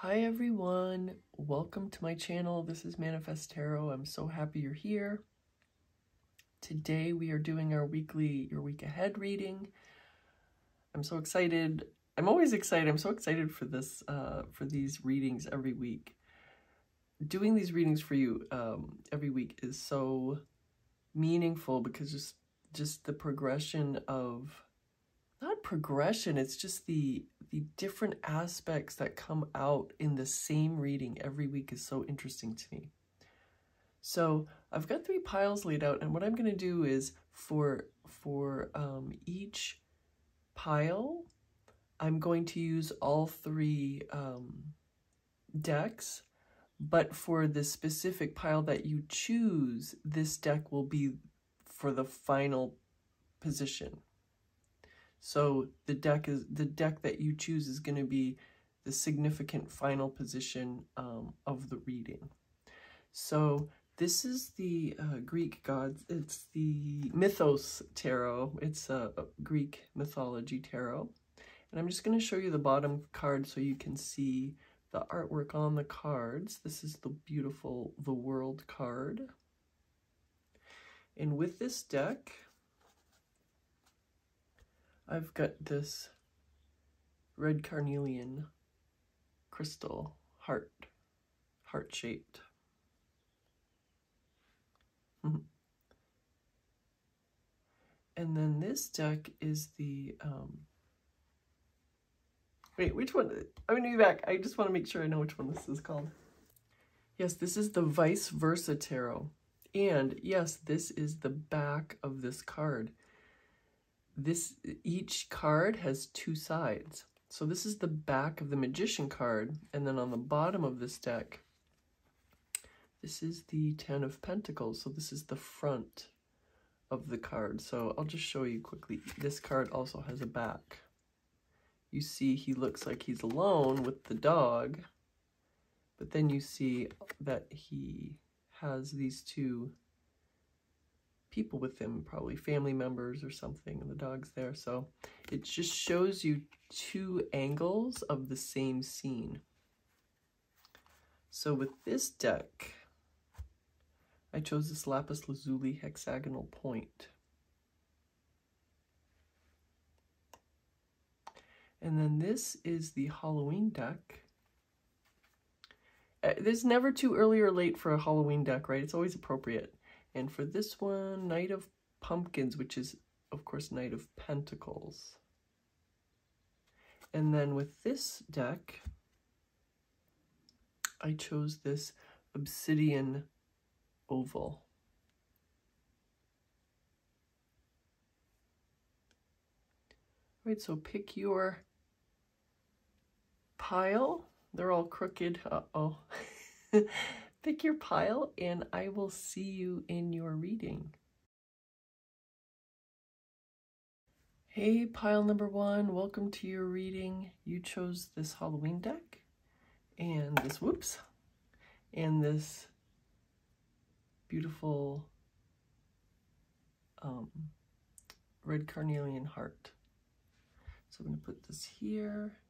Hi everyone, welcome to my channel. This is Manifest Tarot. I'm so happy you're here. Today we are doing our weekly Your Week Ahead reading. I'm so excited. I'm always excited. I'm so excited for this, for these readings every week. Doing these readings for you every week is so meaningful because just the progression of, not progression, it's just the different aspects that come out in the same reading every week is so interesting to me. So I've got 3 piles laid out, and what I'm going to do is for each pile, I'm going to use all 3 decks, but for the specific pile that you choose, this deck will be for the final position. So the deck that you choose is going to be the significant final position of the reading. So this is the Greek gods. It's the Mythos tarot. It's a Greek mythology tarot. And I'm just going to show you the bottom card so you can see the artwork on the cards. This is the beautiful The World card. And with this deck, I've got this red carnelian crystal heart-shaped. And then this deck is the, wait, which one? I'm going to be back. I just want to make sure I know which one this is called. Yes, this is the ViceVersa tarot. And yes, this is the back of this card. Each card has 2 sides. So this is the back of the Magician card, and then on the bottom of this deck, this is the 10 of Pentacles. So this is the front of the card. So I'll just show you quickly. This card also has a back. You see he looks like he's alone with the dog, but then you see that he has these 2 people with him, probably family members or something, and the dog's there. So it just shows you 2 angles of the same scene. So with this deck, I chose this Lapis Lazuli hexagonal point. And then this is the Halloween deck. There's never too early or late for a Halloween deck, right? It's always appropriate. And for this one, Knight of Pumpkins, which is, of course, Knight of Pentacles. And then with this deck, I chose this Obsidian oval. All right, so pick your pile. They're all crooked. Uh-oh. Pick your pile, and I will see you in your reading. Hey, pile number 1, welcome to your reading. You chose this Halloween deck, and this, and this beautiful red carnelian heart. So I'm going to put this here.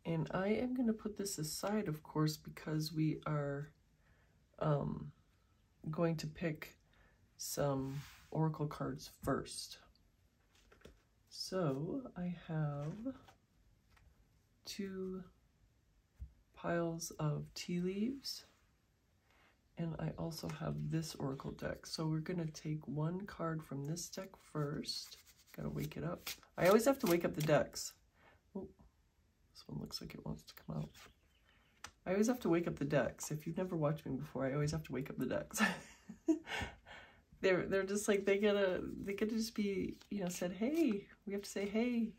And I am going to put this aside, of course, because we are going to pick some oracle cards first. So I have 2 piles of tea leaves, and I also have this oracle deck. So we're going to take 1 card from this deck first. Gotta wake it up. I always have to wake up the decks. Oh. This one looks like it wants to come out. I always have to wake up the decks. If you've never watched me before, I always have to wake up the decks. They're just like, they gotta just be, you know, said, hey, we have to say, hey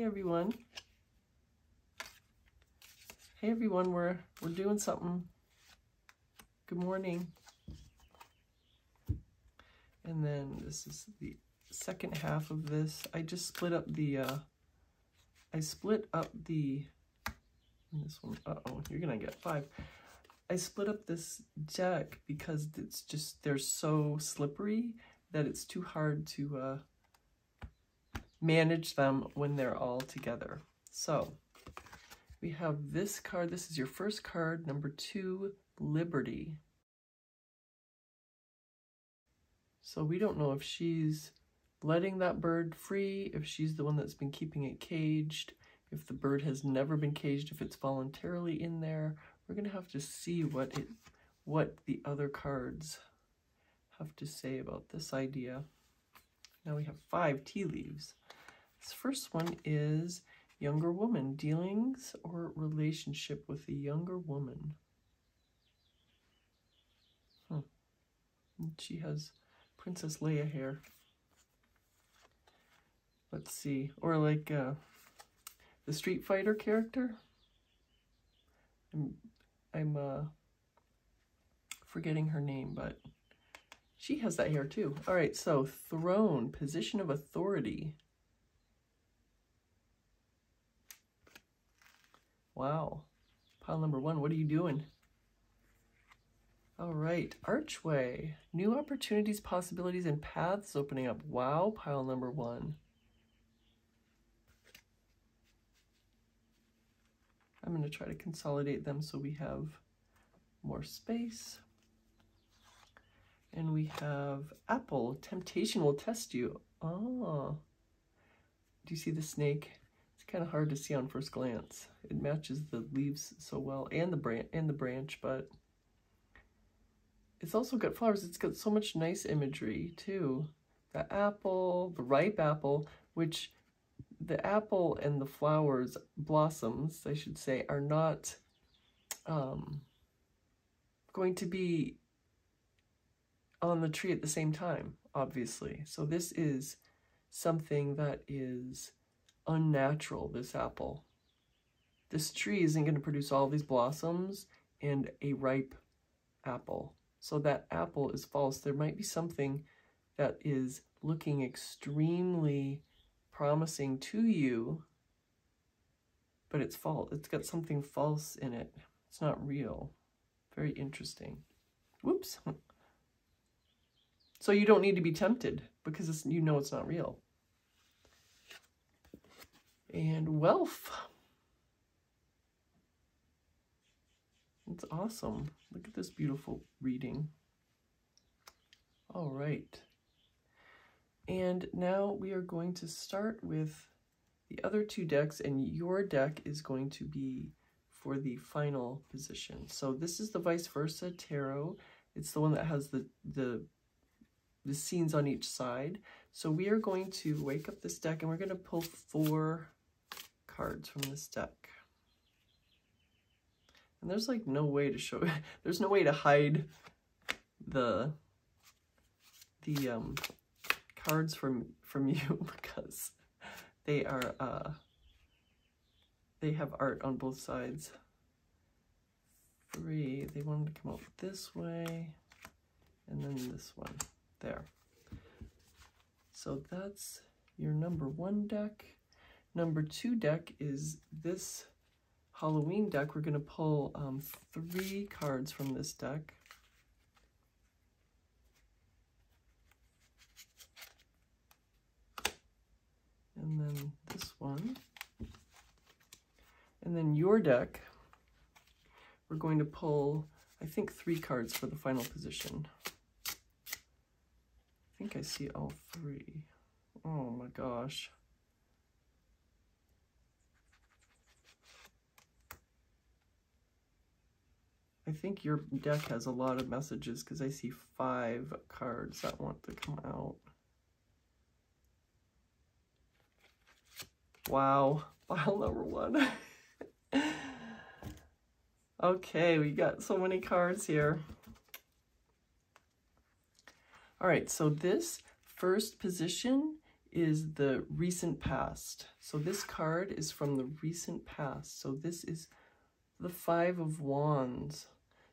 everyone. Hey everyone, we're doing something. Good morning. And then this is the second half of this. I just split up the this one, uh-oh, you're gonna get 5. I split up this deck because it's just, they're so slippery that it's too hard to manage them when they're all together. So We have this card. This is your first card, number 2, Liberty. So we don't know if she's letting that bird free, if she's the one that's been keeping it caged, if the bird has never been caged, if it's voluntarily in there. We're going to have to see what the other cards have to say about this idea. Now we have 5 tea leaves. This first one is younger woman, dealings or relationship with a younger woman. And she has Princess Leia hair. Let's see, or like the Street Fighter character. I'm forgetting her name, but she has that hair too. All right, so throne, position of authority. Wow. Pile number 1, what are you doing? All right, archway, new opportunities, possibilities, and paths opening up. Wow, pile number 1. I'm going to try to consolidate them so we have more space. And we have apple, temptation will test you. Oh, do you see the snake? It's kind of hard to see on first glance. It matches the leaves so well and the branch, but it's also got flowers. It's got so much nice imagery too. The apple, the ripe apple, which the apple and the flowers, blossoms, I should say, are not going to be on the tree at the same time, obviously. So this is something that is unnatural, this apple. This tree isn't going to produce all these blossoms and a ripe apple. So that apple is false. There might be something that is looking extremely promising to you, but it's false. It's got something false in it. It's not real. Very interesting. Whoops. So you don't need to be tempted because you know it's not real. And wealth. It's awesome. Look at this beautiful reading. All right. And now we are going to start with the other 2 decks, and your deck is going to be for the final position. So this is the ViceVersa tarot. It's the one that has the scenes on each side. So we are going to wake up this deck and we're going to pull 4 cards from this deck. And there's like no way to show, there's no way to hide the cards from you because they are they have art on both sides. 3, they wanted to come out this way and then this one there. So that's your number 1 deck. Number 2 deck is this Halloween deck. We're going to pull 3 cards from this deck. And then this one. And then your deck, we're going to pull, I think, 3 cards for the final position. I think I see all 3. Oh my gosh. I think your deck has a lot of messages because I see 5 cards that want to come out. Wow, pile number 1. Okay, we got so many cards here. All right, so this first position is the recent past. So this card is from the recent past. So this is the 5 of Wands.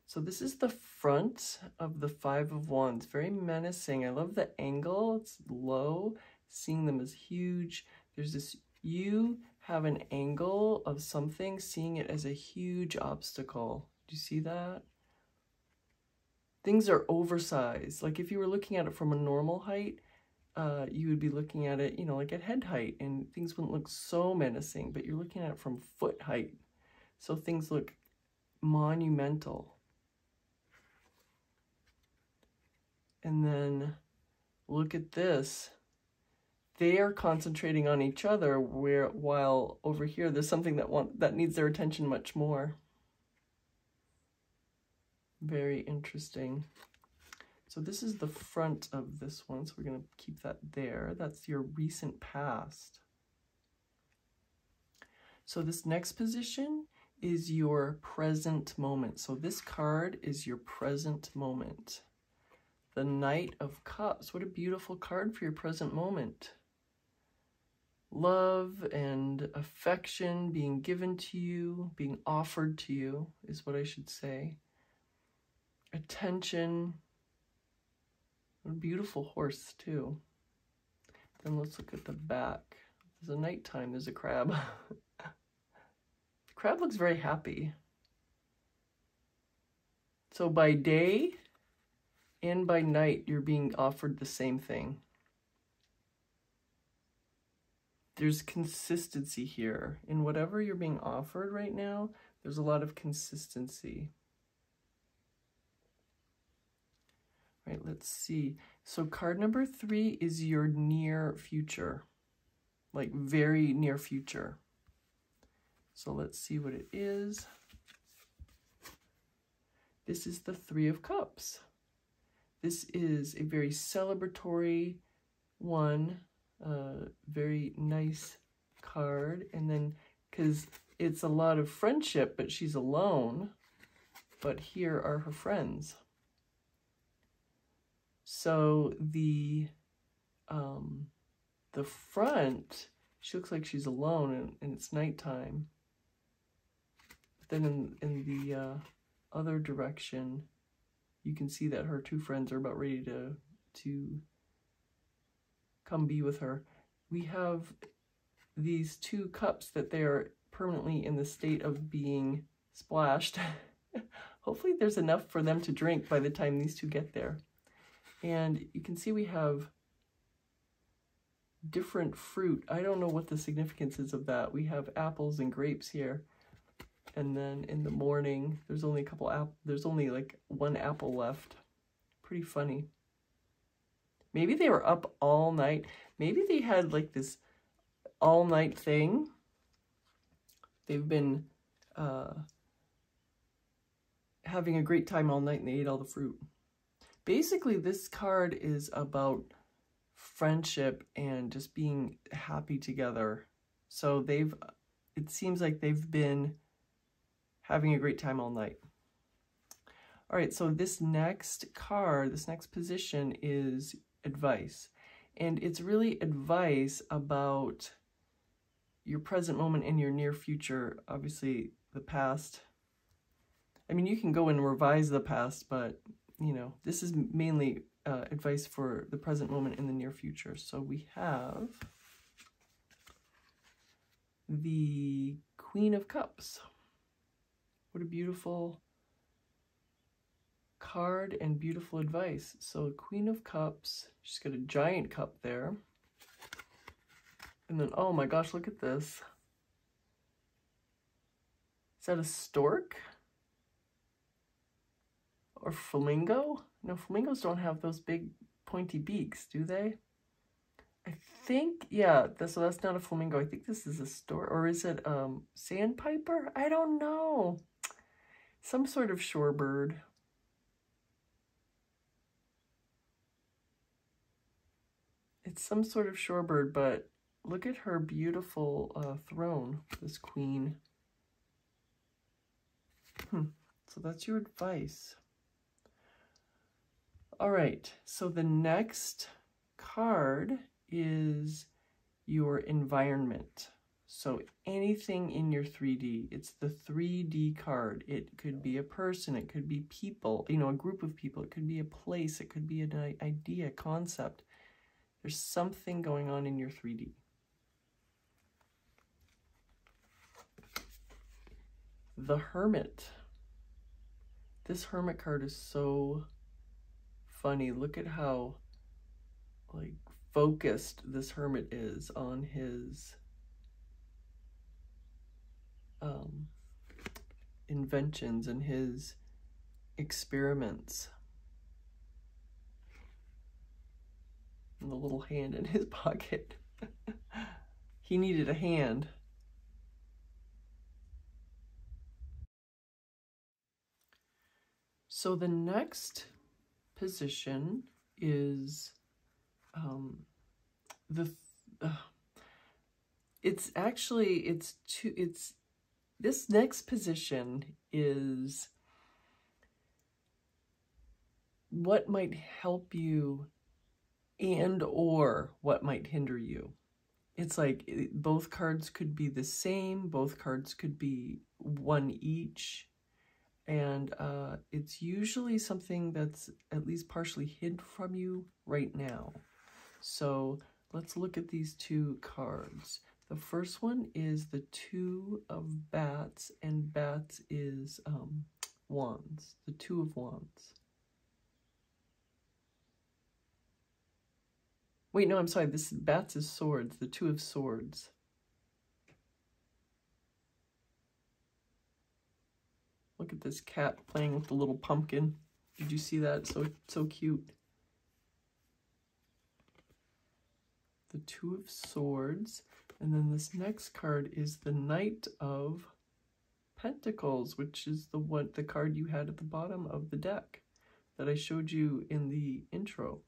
So this is the front of the 5 of Wands. Very menacing. I love the angle. It's low, seeing them as huge. There's this, you have an angle of something, seeing it as a huge obstacle. Do you see that? Things are oversized. Like if you were looking at it from a normal height, you would be looking at it, you know, like at head height, and things wouldn't look so menacing, but you're looking at it from foot height. So things look monumental. And then look at this. They are concentrating on each other, while over here there's something that needs their attention much more. Very interesting. So this is the front of this one, so we're going to keep that there. That's your recent past. So this next position is your present moment. So this card is your present moment. The Knight of Cups. What a beautiful card for your present moment. Love and affection being given to you, being offered to you is what I should say. Attention. What a beautiful horse too. Then let's look at the back. There's a nighttime, there's a crab. The crab looks very happy. So by day and by night, you're being offered the same thing. There's consistency here. In whatever you're being offered right now, there's a lot of consistency. All right, let's see. So card number 3 is your near future, like very near future. So let's see what it is. This is the 3 of Cups. This is a very celebratory one. Very nice card. And then, because it's a lot of friendship, but she's alone. But here are her friends. So the front, she looks like she's alone and it's nighttime. But then in the other direction, you can see that her 2 friends are about ready to come be with her. We have these 2 cups that they are permanently in the state of being splashed. Hopefully there's enough for them to drink by the time these 2 get there. And you can see we have different fruit. I don't know what the significance is of that. We have apples and grapes here. And then in the morning, there's only like 1 apple left. Pretty funny. Maybe they were up all night. Maybe they had like this all night thing. They've been having a great time all night and they ate all the fruit. Basically, this card is about friendship and just being happy together. So it seems like they've been having a great time all night. All right, so this next card, this next position is advice. And it's really advice about your present moment and your near future. Obviously, the past. I mean, you can go and revise the past, but, you know, this is mainly advice for the present moment and the near future. So we have the Queen of Cups. What a beautiful card and beautiful advice. So Queen of Cups, she's got a giant cup there. And then, oh my gosh, look at this. Is that a stork? Or flamingo? No, flamingos don't have those big pointy beaks, do they? I think, yeah, so that's not a flamingo. I think this is a stork. Or is it sandpiper? I don't know. Some sort of shorebird. It's some sort of shorebird, but look at her beautiful throne, this queen. So that's your advice. All right, so the next card is your environment. So anything in your 3D, it's the 3D card. It could be a person, it could be people, you know, a group of people, it could be a place, it could be an idea, concept. There's something going on in your 3D. The Hermit. This Hermit card is so funny. Look at how like focused this Hermit is on his inventions and his experiments. And the little hand in his pocket. He needed a hand. So the next position is this next position is what might help you and or what might hinder you. It's like both cards could be the same, both cards could be one each, and it's usually something that's at least partially hid from you right now. So let's look at these two cards. The first one is the Two of Bats, and Bats is Wands, the Two of Wands. Wait, no, I'm sorry, this Bats is Swords, the Two of Swords. Look at this cat playing with the little pumpkin. Did you see that? So cute. The Two of Swords. And then this next card is the Knight of Pentacles, which is the card you had at the bottom of the deck that I showed you in the intro.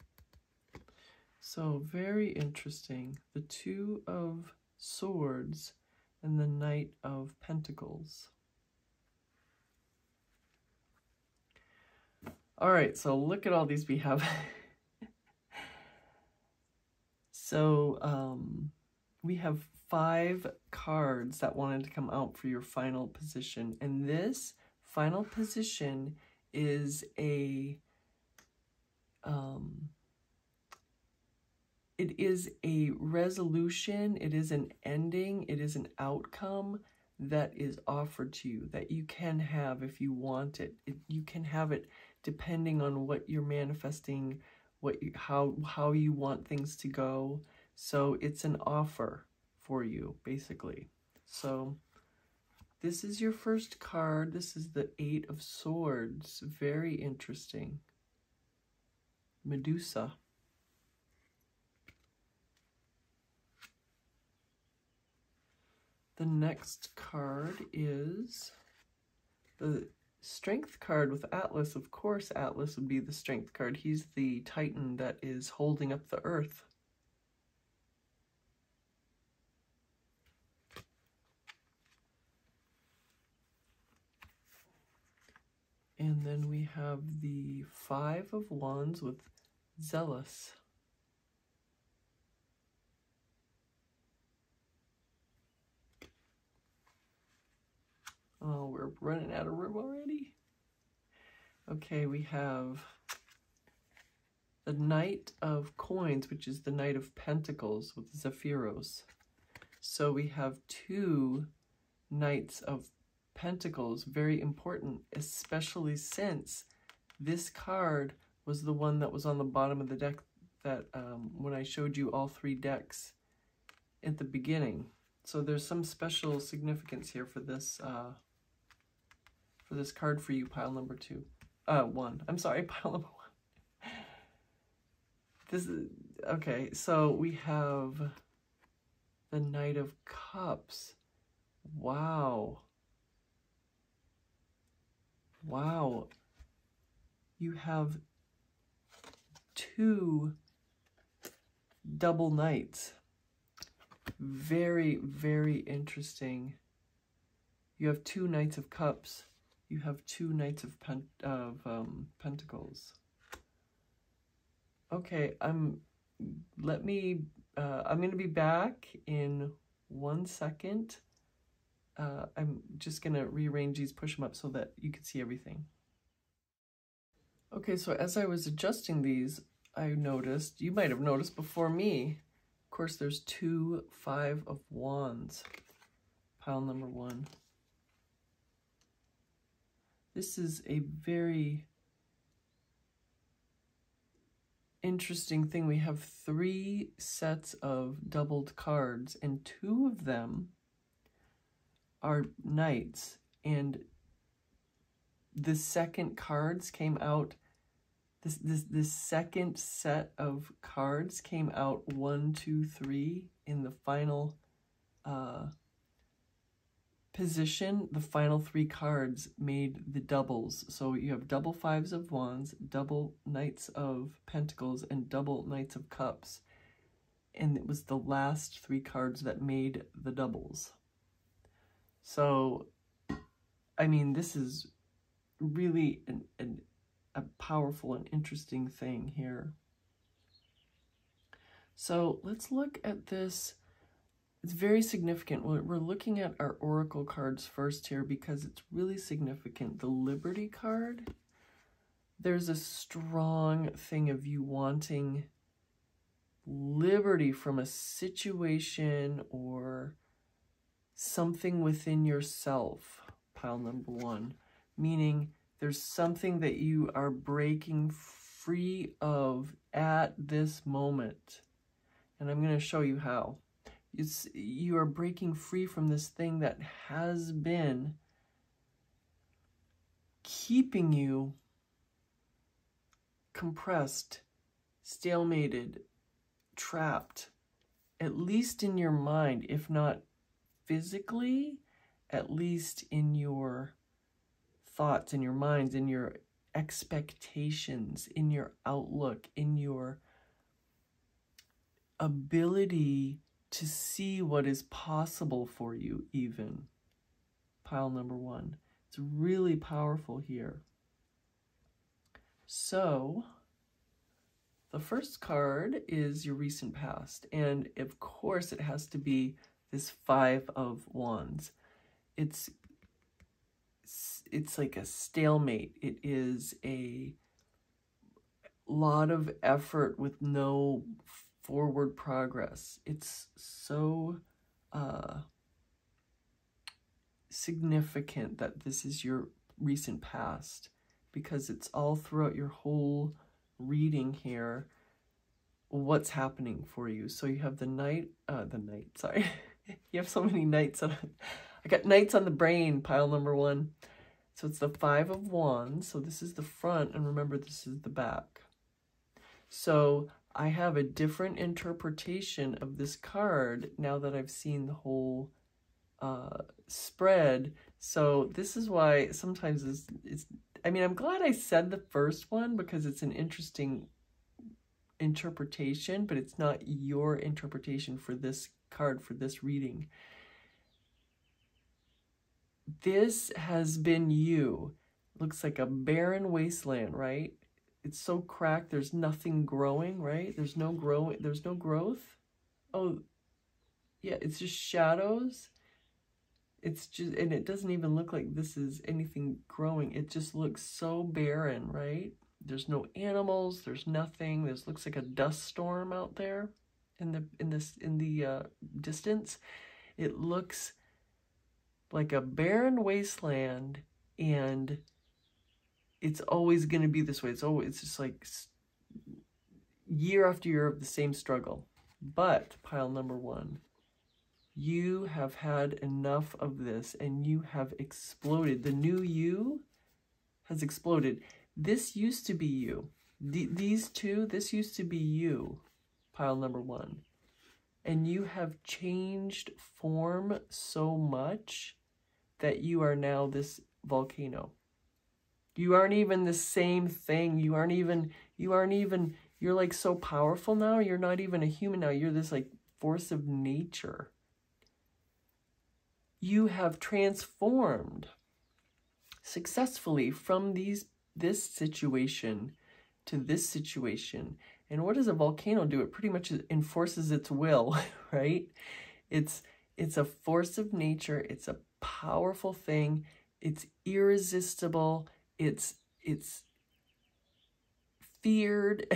So very interesting. The Two of Swords and the Knight of Pentacles. All right, so look at all these we have. So we have 5 cards that wanted to come out for your final position. And this final position is it is a resolution, it is an ending, it is an outcome that is offered to you, that you can have if you want it. You can have it depending on what you're manifesting, how you want things to go. So it's an offer for you, basically. So this is your first card. This is the Eight of Swords. Very interesting. Medusa. The next card is the Strength card with Atlas. Of course, Atlas would be the Strength card. He's the Titan that is holding up the earth. And then we have the Five of Wands with Zealous. Oh, we're running out of room already? Okay, we have the Knight of Coins, which is the Knight of Pentacles with Zephyros. So we have 2 Knights of Pentacles, very important, especially since this card was the one that was on the bottom of the deck that when I showed you all 3 decks at the beginning. So there's some special significance here for this card for you, pile number 1. I'm sorry, pile number 1. This is okay. So we have the Knight of Cups. Wow. Wow. You have 2 double knights. Very, very interesting. You have 2 Knights of Cups. You have 2 Knights of Pentacles. Okay, I'm going to be back in 1 second. I'm just going to rearrange these, push them up so that you can see everything. Okay, so as I was adjusting these, I noticed, you might have noticed before me, of course, there's 2 Five of Wands, pile number 1. This is a very interesting thing. We have 3 sets of doubled cards, and 2 of them are knights, and the second cards came out, this second set of cards came out 1, 2, 3 in the final position. The final 3 cards made the doubles. So you have double 5s of Wands, double Knights of Pentacles, and double Knights of Cups. And it was the last 3 cards that made the doubles. So, I mean, this is really a powerful and interesting thing here. So let's look at this. It's very significant. We're looking at our oracle cards first here because it's really significant. The Liberty card, there's a strong thing of you wanting liberty from a situation or something within yourself, pile number 1, meaning there's something that you are breaking free of at this moment. And I'm going to show you how. You are breaking free from this thing that has been keeping you compressed, stalemated, trapped, at least in your mind, if not physically, at least in your thoughts, in your minds, in your expectations, in your outlook, in your ability to see what is possible for you even. Pile number 1. It's really powerful here. So, the first card is your recent past. And of course it has to be this 5 of Wands. It's like a stalemate. It is a lot of effort with no forward progress. It's so significant that this is your recent past, because it's all throughout your whole reading here what's happening for you. So you have the knight, sorry. You have so many knights. I got knights on the brain, pile number 1. So it's the 5 of Wands. So this is the front, and remember this is the back. So I have a different interpretation of this card now that I've seen the whole spread. So this is why sometimes it's I mean, I'm glad I said the first one because it's an interesting interpretation, but it's not your interpretation for this card, for this reading. This has been you. Looks like a barren wasteland, right? It's so cracked, there's nothing growing, right? There's no growth. Oh, yeah, it's just shadows. It's just, and it doesn't even look like this is anything growing. It just looks so barren, right? There's no animals, there's nothing. This looks like a dust storm out there in the distance. It looks like a barren wasteland, and it's always going to be this way. It's just like year after year of the same struggle. But pile number 1, you have had enough of this and you have exploded. The new you has exploded. This used to be you. These two, this used to be you, pile number 1. And you have changed form so much that you are now this volcano. You aren't even the same thing. You're like so powerful now. You're not even a human now. You're this like force of nature. You have transformed successfully from this situation to this situation. And what does a volcano do? It pretty much enforces its will, right? It's a force of nature. It's a powerful thing. It's irresistible. It's feared.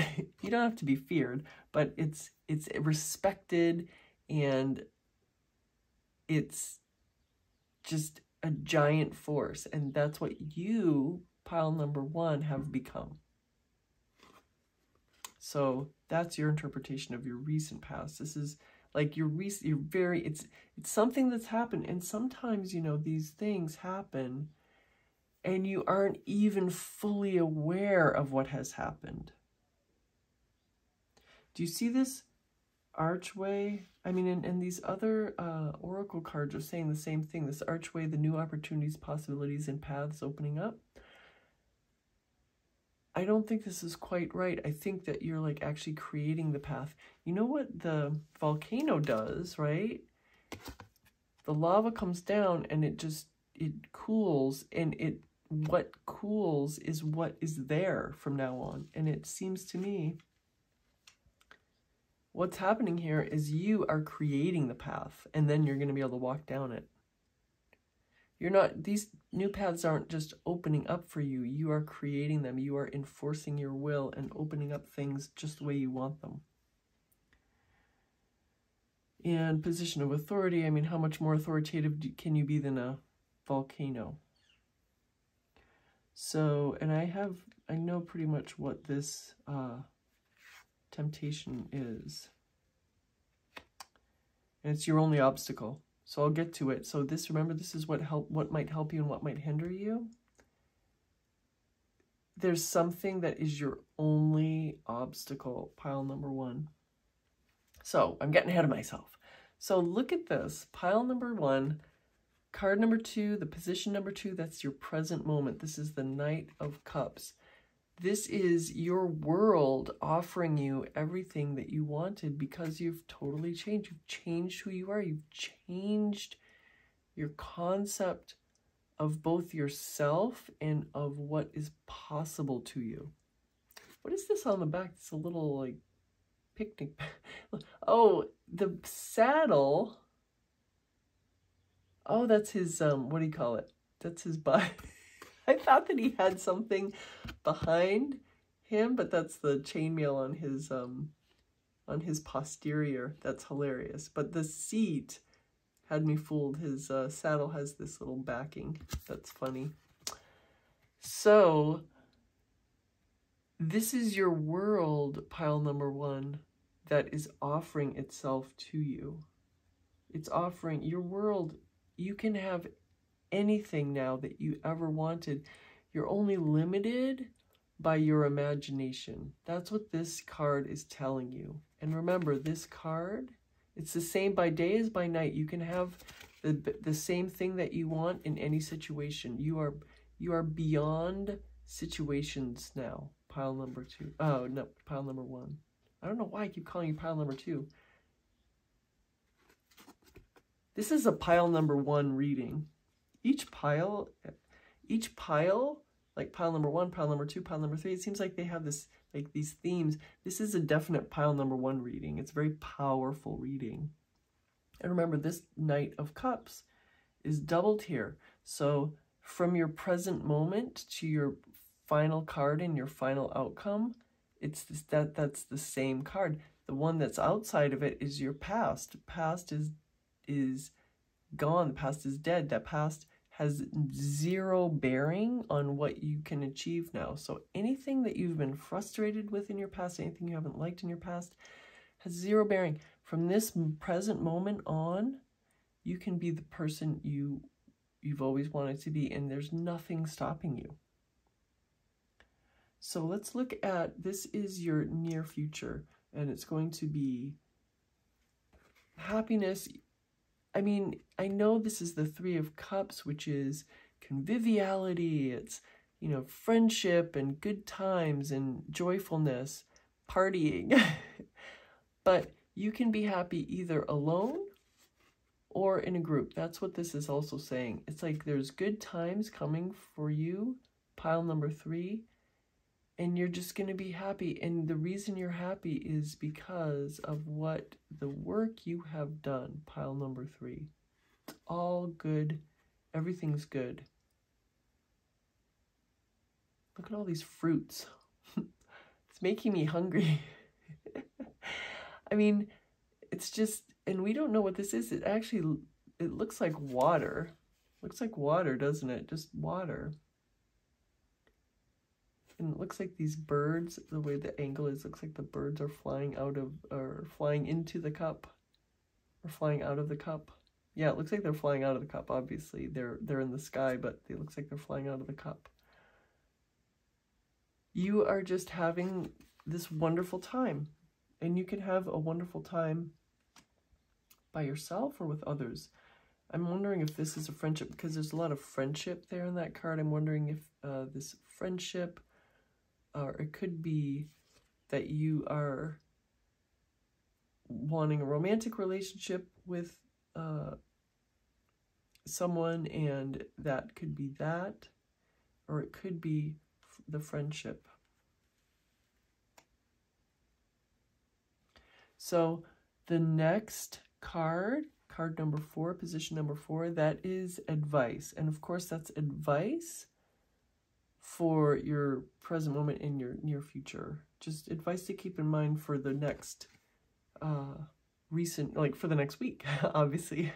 You don't have to be feared, but it's respected, and it's just a giant force. And that's what you, pile number 1, have become. So that's your interpretation of your recent past. This is like it's something that's happened. And sometimes, you know, these things happen and you aren't even fully aware of what has happened. Do you see this archway? I mean, and these other oracle cards are saying the same thing. This archway, the new opportunities, possibilities, and paths opening up. I don't think this is quite right. I think that you're like actually creating the path. You know what the volcano does, right? The lava comes down and it cools, and what cools is what is there from now on. And it seems to me what's happening here is you are creating the path, and then you're going to be able to walk down it. You're not, these new paths aren't just opening up for you. You are creating them. You are enforcing your will and opening up things just the way you want them. And position of authority, I mean, how much more authoritative can you be than a volcano? So, and I know pretty much what this temptation is. And it's your only obstacle. So I'll get to it. So this, remember, this is what might help you and what might hinder you. There's something that is your only obstacle, pile number 1. So I'm getting ahead of myself. So look at this, pile number 1, card number 2, the position number 2, that's your present moment. This is the Knight of Cups. This is your world offering you everything that you wanted because you've totally changed. You've changed who you are. You've changed your concept of both yourself and of what is possible to you. What is this on the back? It's a little like picnic. Oh, the saddle. Oh, that's his, what do you call it? That's his butt. I thought that he had something behind him, but that's the chainmail on his posterior. That's hilarious. But the seat had me fooled. His saddle has this little backing. That's funny. So this is your world, pile number 1, that is offering itself to you. It's offering your world. You can have anything now that you ever wanted. You're only limited by your imagination. That's what this card is telling you. And remember, this card, it's the same by day as by night. You can have the same thing that you want in any situation. You are beyond situations now. Pile number 2. Oh, no, pile number 1. I don't know why I keep calling you pile number 2. This is a pile number 1 reading. Each pile, like pile number 1, pile number 2, pile number 3, it seems like they have this, like these themes. This is a definite pile number 1 reading. It's a very powerful reading. And remember, this Knight of Cups is doubled here. So from your present moment to your final card and your final outcome, it's this, that's the same card. The one that's outside of it is your past. Past is gone. The past is dead. That past has zero bearing on what you can achieve now. So anything that you've been frustrated with in your past, anything you haven't liked in your past, has zero bearing. From this present moment on, you can be the person you've always wanted to be, and there's nothing stopping you. So let's look at, this is your near future, and it's going to be happiness. I mean, I know this is the 3 of Cups, which is conviviality. It's, you know, friendship and good times and joyfulness, partying. But you can be happy either alone or in a group. That's what this is also saying. It's like there's good times coming for you, pile number 3, and you're just going to be happy. And the reason you're happy is because of what the work you have done, pile number 3. It's all good. Everything's good. Look at all these fruits. It's making me hungry. I mean, it's just, and we don't know what this is. It actually, it looks like water. Looks like water, doesn't it? Just water. And it looks like these birds, the way the angle is, looks like the birds are flying out of, or flying into the cup, or flying out of the cup. Yeah, it looks like they're flying out of the cup, obviously. They're in the sky, but it looks like they're flying out of the cup. You are just having this wonderful time. And you can have a wonderful time by yourself or with others. I'm wondering if this is a friendship, because there's a lot of friendship there in that card. I'm wondering if this friendship, or it could be that you are wanting a romantic relationship with someone, and that could be that, or it could be the friendship. So the next card, card number 4, position number 4, that is advice. And of course, that's advice for your present moment and your near future. Just advice to keep in mind for the next for the next week, obviously,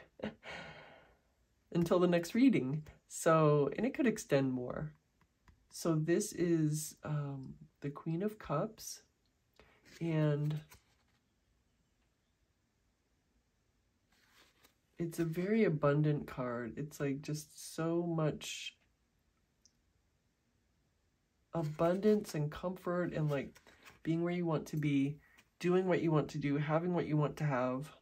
until the next reading. So, and it could extend more. So this is the Queen of Cups, and it's a very abundant card. It's like just so much abundance and comfort, and like being where you want to be, doing what you want to do, having what you want to have.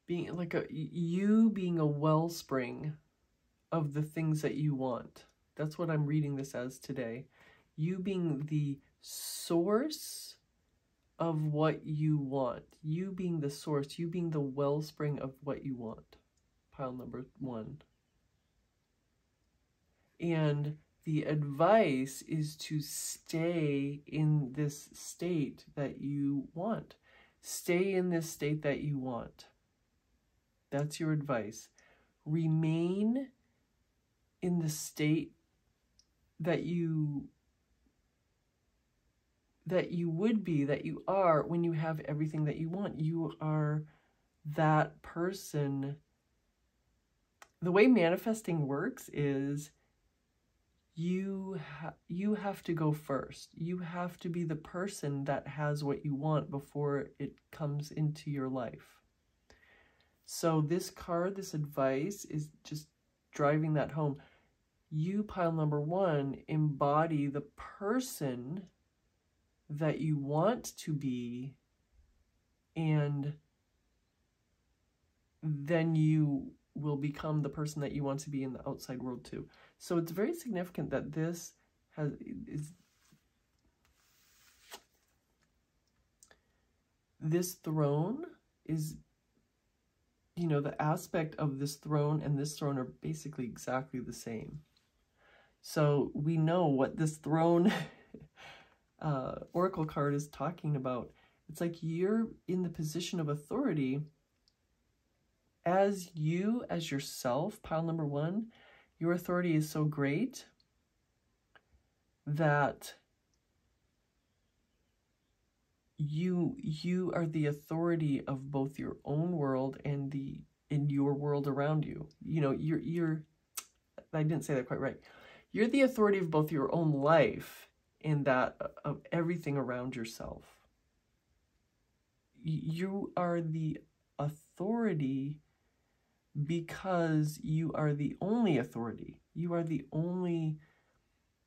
Being like you being a wellspring of the things that you want. That's what I'm reading this as today. You being the source of what you want. You being the source. You being the wellspring of what you want. Pile number 1. And the advice is to stay in this state that you want. Stay in this state that you want. That's your advice. Remain in the state that you would be, that you are when you have everything that you want. You are that person. The way manifesting works is you have to go first. You have to be the person that has what you want before it comes into your life. So this card, this advice, is just driving that home. You, pile number 1, embody the person that you want to be, and then you will become the person that you want to be in the outside world too. So it's very significant that this this throne is, you know, the aspect of this throne and this throne are basically exactly the same. So we know what this throne oracle card is talking about. It's like you're in the position of authority as yourself, pile number 1. Your authority is so great that you are the authority of both your own world and in your world around you. You know, you're I didn't say that quite right. You're the authority of both your own life and that of everything around yourself. You are the authority because you are the only authority. You are the only,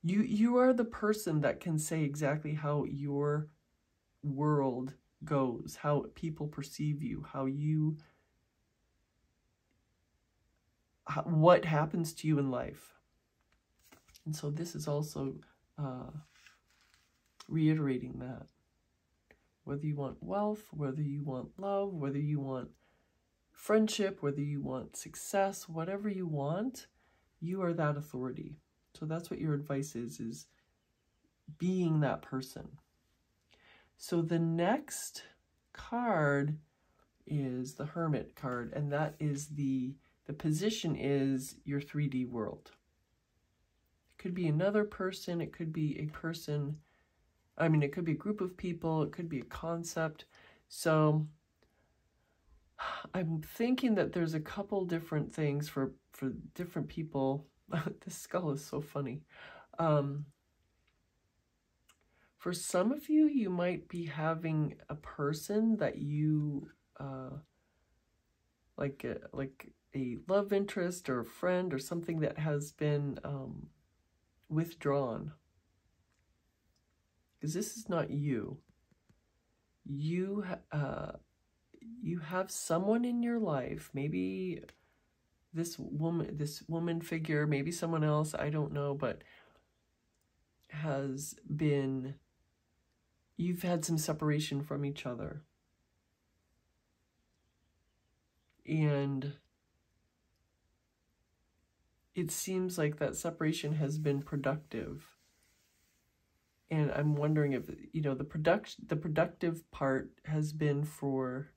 you are the person that can say exactly how your world goes, how people perceive you, what happens to you in life. And so this is also reiterating that. Whether you want wealth, whether you want love, whether you want friendship, whether you want success, whatever you want, you are that authority. So that's what your advice is being that person. So the next card is the Hermit card, and that is the position is your 3D world. It could be another person, it could be a person, I mean, it could be a group of people, it could be a concept. So I'm thinking that there's a couple different things for different people. This skull is so funny. For some of you, you might be having a person that you like a love interest or a friend or something that has been withdrawn. Because this is not you. You have someone in your life, maybe this woman figure, maybe someone else, I don't know, but you've had some separation from each other. And it seems like that separation has been productive. And I'm wondering if, you know, the productive part has been for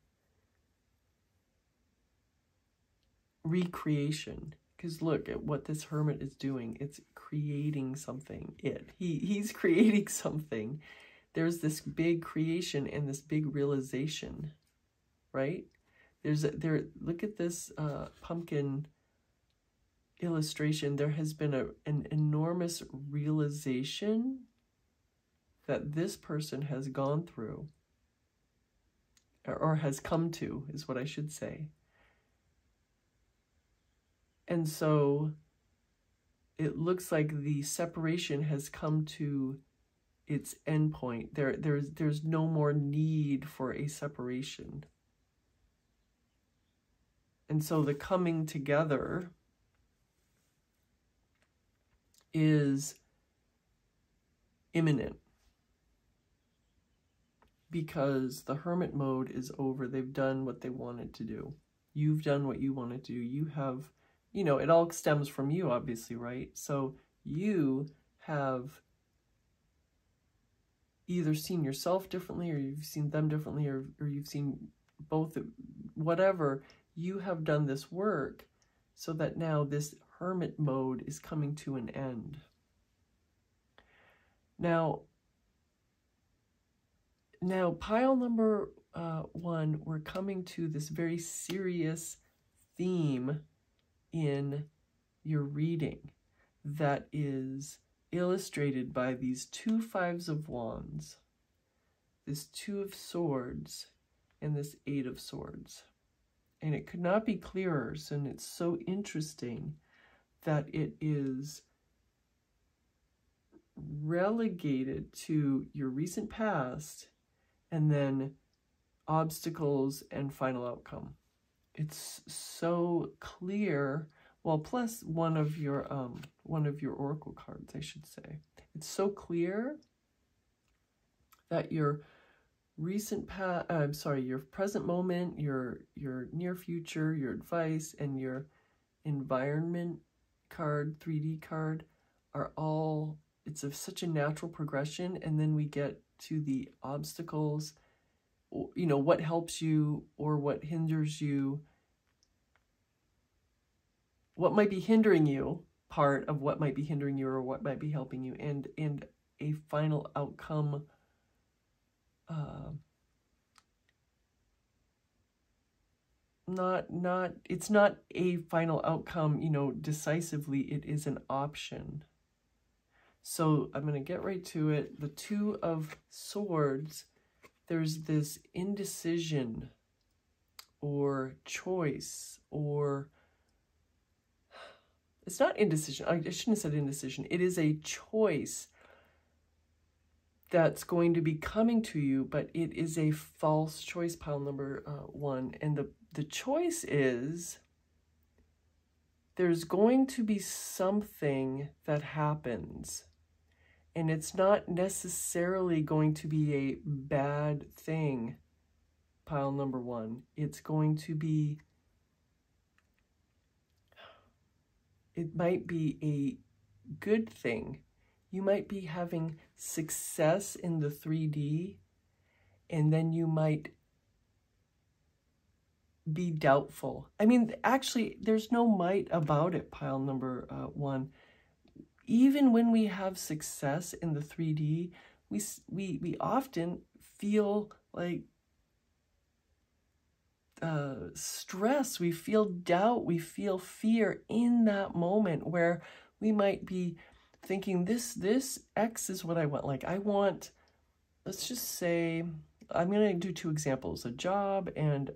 recreation. Because look at what this hermit is doing. It's creating something. He's creating something. There's this big creation and this big realization, right? Look at this pumpkin illustration. There has been an enormous realization that this person has gone through, or has come to, is what I should say. And so it looks like the separation has come to its endpoint. There's no more need for a separation. And so the coming together is imminent, because the hermit mode is over. They've done what they wanted to do. You've done what you wanted to do. You have, you know, it all stems from you, obviously, right? So you have either seen yourself differently, or you've seen them differently, or you've seen both, whatever. You have done this work so that now this hermit mode is coming to an end. Now, pile number 1, we're coming to this very serious theme in your reading that is illustrated by these 2 5s of wands, this 2 of swords, and this 8 of swords. And it could not be clearer, and it's so interesting that it is relegated to your recent past, and then obstacles and final outcome. It's so clear. Well, plus one of your oracle cards, I should say. It's so clear that your recent past, your present moment, your near future, your advice, and your environment card, 3D card, are all, it's such a natural progression. And then we get to the obstacles, you know, what helps you or what hinders you, what might be hindering you, part of what might be hindering you or what might be helping you, and a final outcome. It's not a final outcome, you know, decisively. It is an option. So I'm going to get right to it. The 2 of swords, there's this indecision or choice, or it's not indecision. I shouldn't have said indecision. It is a choice that's going to be coming to you, but it is a false choice, pile number 1. And the choice is, there's going to be something that happens, and it's not necessarily going to be a bad thing, pile number 1. It's going to be, it might be a good thing. You might be having success in the 3D, and then you might be doubtful. I mean, actually, there's no might about it, pile number 1. Even when we have success in the 3D, we often feel like stress, we feel doubt, we feel fear in that moment, where we might be thinking, this X is what I want. Like, I want, let's just say, I'm going to do two examples, a job and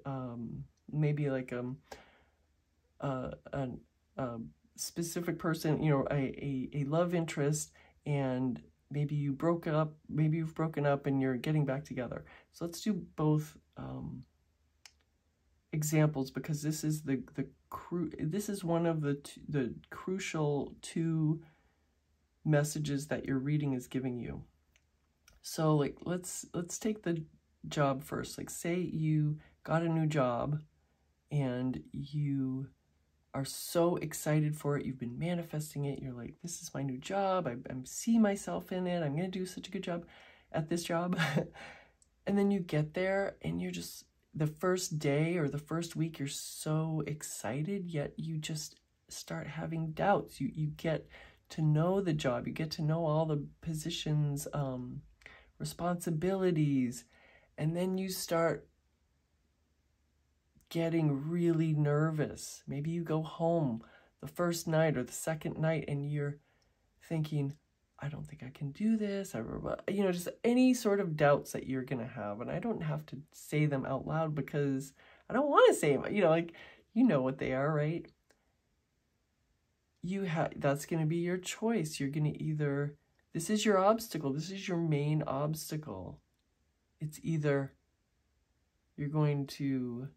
maybe like a specific person, you know, a love interest, and maybe you've broken up and you're getting back together. So let's do both examples, because this is this is one of the crucial two messages that your reading is giving you. So like let's take the job first. Like say you got a new job and you are so excited for it. You've been manifesting it. You're like, this is my new job. I see myself in it. I'm going to do such a good job at this job. And then you get there and you're just, the first day or the first week, you're so excited, yet you just start having doubts. You get to know the job. You get to know all the positions, responsibilities, and then you start getting really nervous. Maybe you go home the first night or the second night and you're thinking, I don't think I can do this. You know, just any sort of doubts that you're going to have. And I don't have to say them out loud because I don't want to say them. You know, like, you know what they are, right? That's going to be your choice. You're going to either, this is your obstacle. This is your main obstacle. It's either you're going to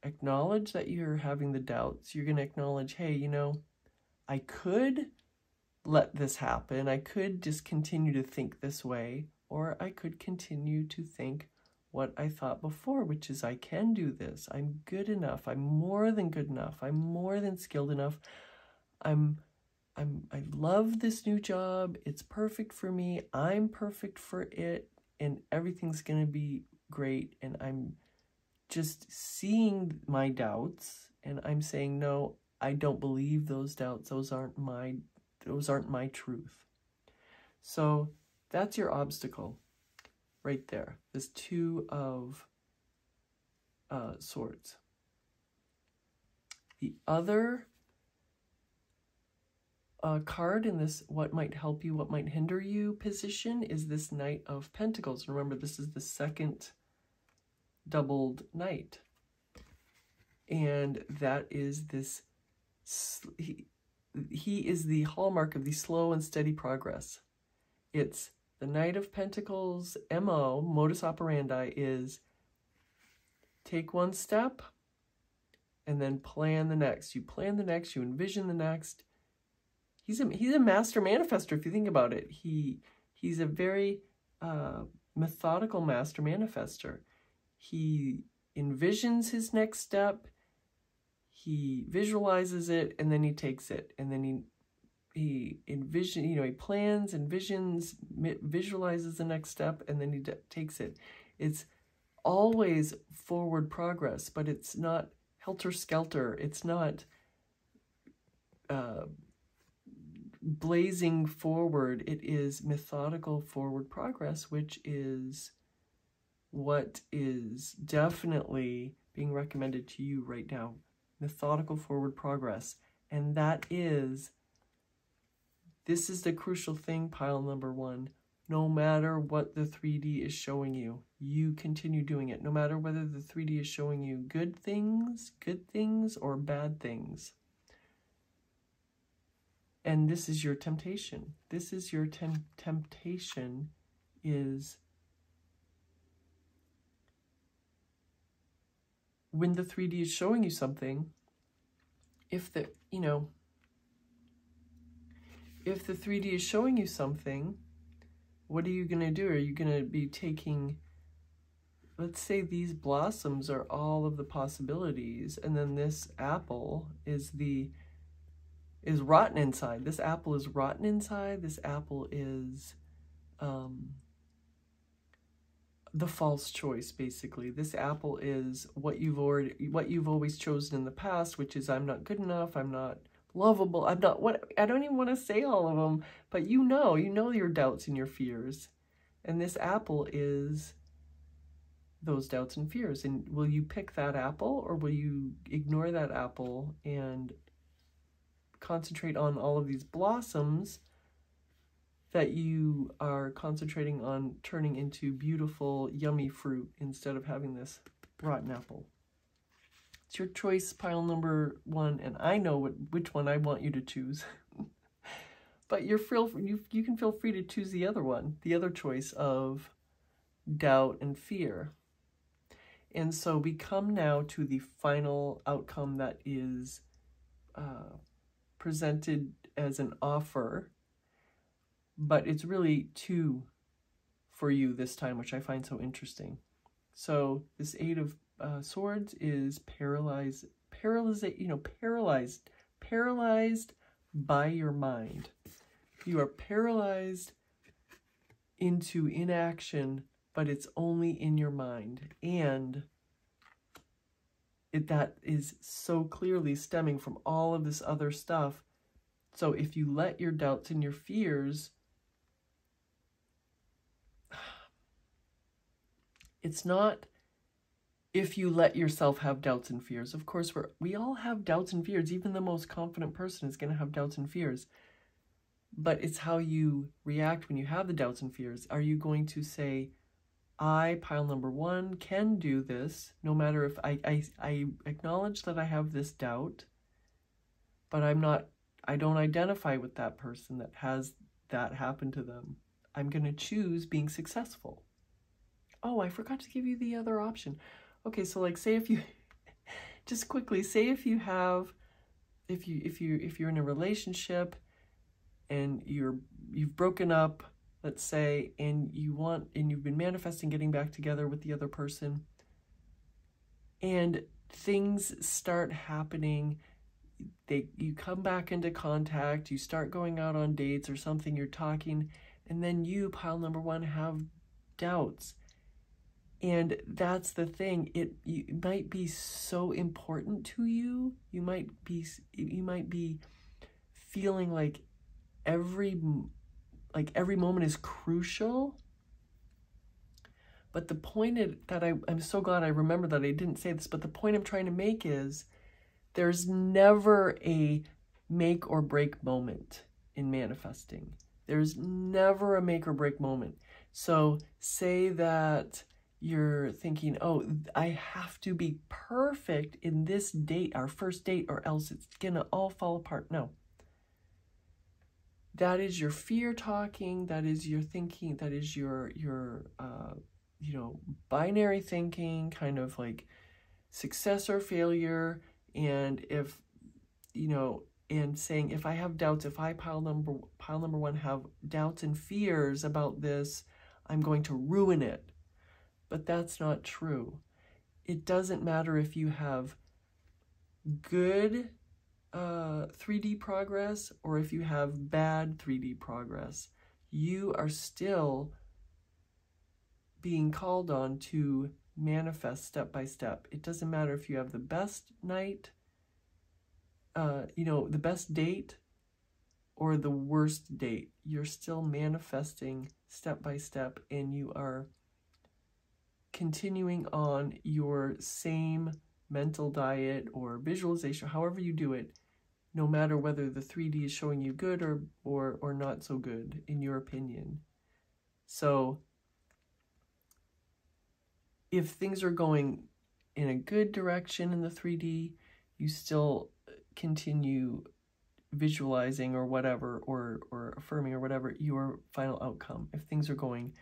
acknowledge that you're having the doubts. You're going to acknowledge, hey, you know, I could let this happen. I could just continue to think this way, or I could continue to think what I thought before, which is I can do this. I'm good enough. I'm more than good enough. I'm more than skilled enough. I love this new job. It's perfect for me. I'm perfect for it, and everything's going to be great. And I'm just seeing my doubts and I'm saying, no, I don't believe those doubts. Those aren't my truth. So that's your obstacle right there. This Two of Swords. The other card in this what might help you, what might hinder you position is this Knight of Pentacles. Remember, this is the second doubled knight, and that is this, he is the hallmark of the slow and steady progress. It's the Knight of Pentacles. Modus operandi is take one step and then plan the next. You plan the next, you envision the next. He's a master manifester, if you think about it. He's a very methodical master manifester. He envisions his next step, he visualizes it, and then he takes it. And then he plans, envisions, visualizes the next step, and then he takes it. It's always forward progress, but it's not helter-skelter. It's not blazing forward. It is methodical forward progress, which is what is definitely being recommended to you right now. Methodical forward progress. And this is the crucial thing, pile number one. No matter what the 3D is showing you, you continue doing it. No matter whether the 3D is showing you good things, or bad things. And this is your temptation. This is your temptation is when the 3D is showing you something, if the 3D is showing you something, what are you going to do? Are you going to be taking, let's say these blossoms are all of the possibilities, and then this apple is rotten inside. This apple is rotten inside. This apple is the false choice, basically. This apple is what you've always chosen in the past, which is I'm not good enough, I'm not lovable, I'm not what, I don't even want to say all of them, but you know your doubts and your fears. And this apple is those doubts and fears. And will you pick that apple, or will you ignore that apple and concentrate on all of these blossoms that you are concentrating on turning into beautiful, yummy fruit instead of having this rotten apple. It's your choice, pile number 1, and I know which one I want you to choose. But you can feel free to choose the other one, the other choice of doubt and fear. And so we come now to the final outcome that is presented as an offer, but it's really 2 for you this time, which I find so interesting. So this 8 of Swords is paralyzed by your mind. You are paralyzed into inaction, but it's only in your mind. And that is so clearly stemming from all of this other stuff. So if you let your doubts and your fears, it's not if you let yourself have doubts and fears. Of course, we all have doubts and fears. Even the most confident person is going to have doubts and fears. But it's how you react when you have the doubts and fears. Are you going to say, I, pile number 1, can do this, no matter if I acknowledge that I have this doubt, but I don't identify with that person that has that happen to them. I'm going to choose being successful. Oh, I forgot to give you the other option. Okay, so like say if you, just quickly, say if you have, if you're in a relationship and you've broken up, let's say, and you've been manifesting getting back together with the other person, and things start happening, you come back into contact, you start going out on dates or something, you're talking, and then you, pile number 1, have doubts. And that's the thing, it might be so important to you, you might be feeling like every moment is crucial. But the point that I'm so glad I remember that I didn't say this, but the point I'm trying to make is there's never a make or break moment in manifesting. There's never a make or break moment. So say that you're thinking, oh, I have to be perfect in this date, our first date, or else it's gonna all fall apart. No. That is your fear talking, that is your thinking, that is your binary thinking, kind of like success or failure. And if, and saying, if I have doubts, if I, pile number 1, have doubts and fears about this, I'm going to ruin it. But that's not true. It doesn't matter if you have good 3D progress or if you have bad 3D progress. You are still being called on to manifest step by step. It doesn't matter if you have the best night, the best date or the worst date. You're still manifesting step by step, and you are continuing on your same mental diet or visualization, however you do it, no matter whether the 3D is showing you good or not so good, in your opinion. So if things are going in a good direction in the 3D, you still continue visualizing or whatever, or affirming or whatever your final outcome. If things are going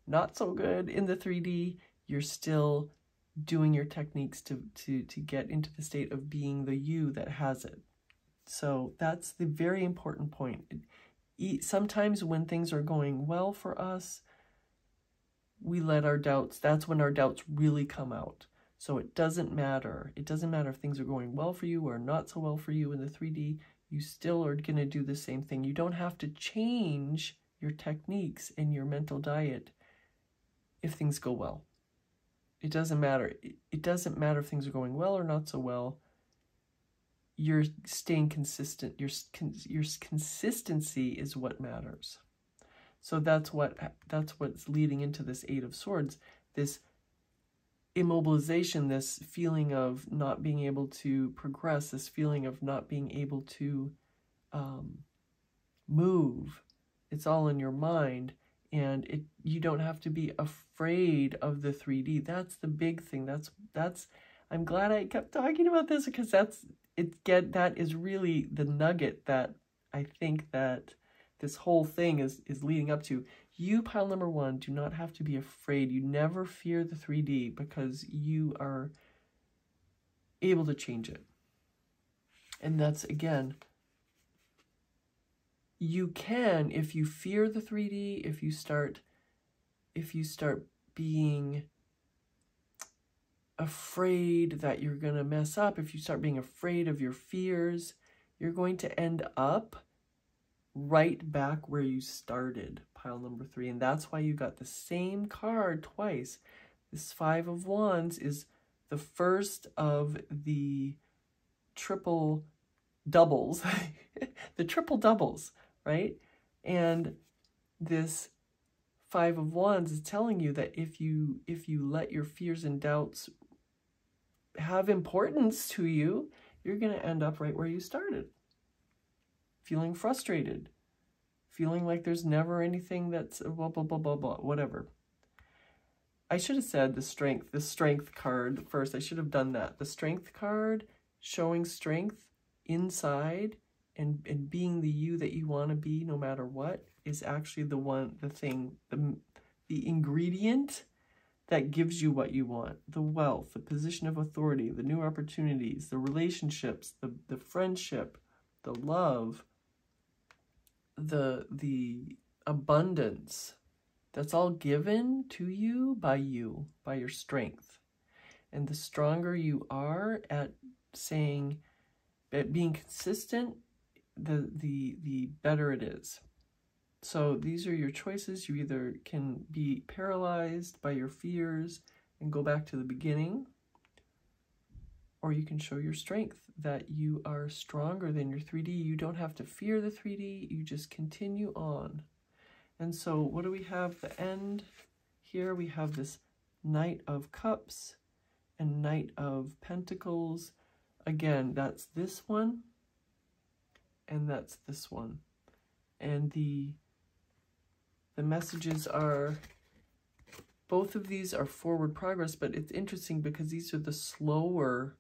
not so good in the 3D, you're still doing your techniques to get into the state of being the you that has it. So that's the very important point. Sometimes when things are going well for us, we let our doubts, that's when our doubts really come out. So it doesn't matter. It doesn't matter if things are going well for you or not so well for you in the 3D. You still are going to do the same thing. You don't have to change your techniques and your mental diet if things go well. It doesn't matter. It doesn't matter if things are going well or not so well. You're staying consistent. Your consistency is what matters. So that's what's leading into this 8 of Swords, this immobilization, this feeling of not being able to progress, this feeling of not being able to move, It's all in your mind, and you don't have to be afraid of the 3D. That's the big thing. That's I'm glad I kept talking about this, because that is really the nugget that I think that this whole thing is leading up to. You, pile number 1, do not have to be afraid. You never fear the 3D, because you are able to change it. And that's, again, you can, if you fear the 3D, if you start being afraid that you're going to mess up, if you start being afraid of your fears, you're going to end up right back where you started, pile number 3. And that's why you got the same card twice. This 5 of Wands is the first of the triple doubles, the triple doubles, right? And this 5 of Wands is telling you that if you let your fears and doubts have importance to you, you're going to end up right where you started. Feeling frustrated, feeling like there's never anything that's blah, blah, blah, blah, blah, whatever. I should have said the strength card first. I should have done that. The strength card, showing strength inside and being the you that you want to be no matter what, is actually the ingredient that gives you what you want. The wealth, the position of authority, the new opportunities, the relationships, the friendship, the love, the abundance. That's all given to you, by your strength. And the stronger you are at being consistent, the better it is. So these are your choices. You either can be paralyzed by your fears and go back to the beginning, or you can show your strength, that you are stronger than your 3D. You don't have to fear the 3D. You just continue on. And so what do we have? The end here, we have this Knight of Cups and Knight of Pentacles. Again, that's this one and that's this one. And the messages are, both of these are forward progress, but it's interesting because these are the slower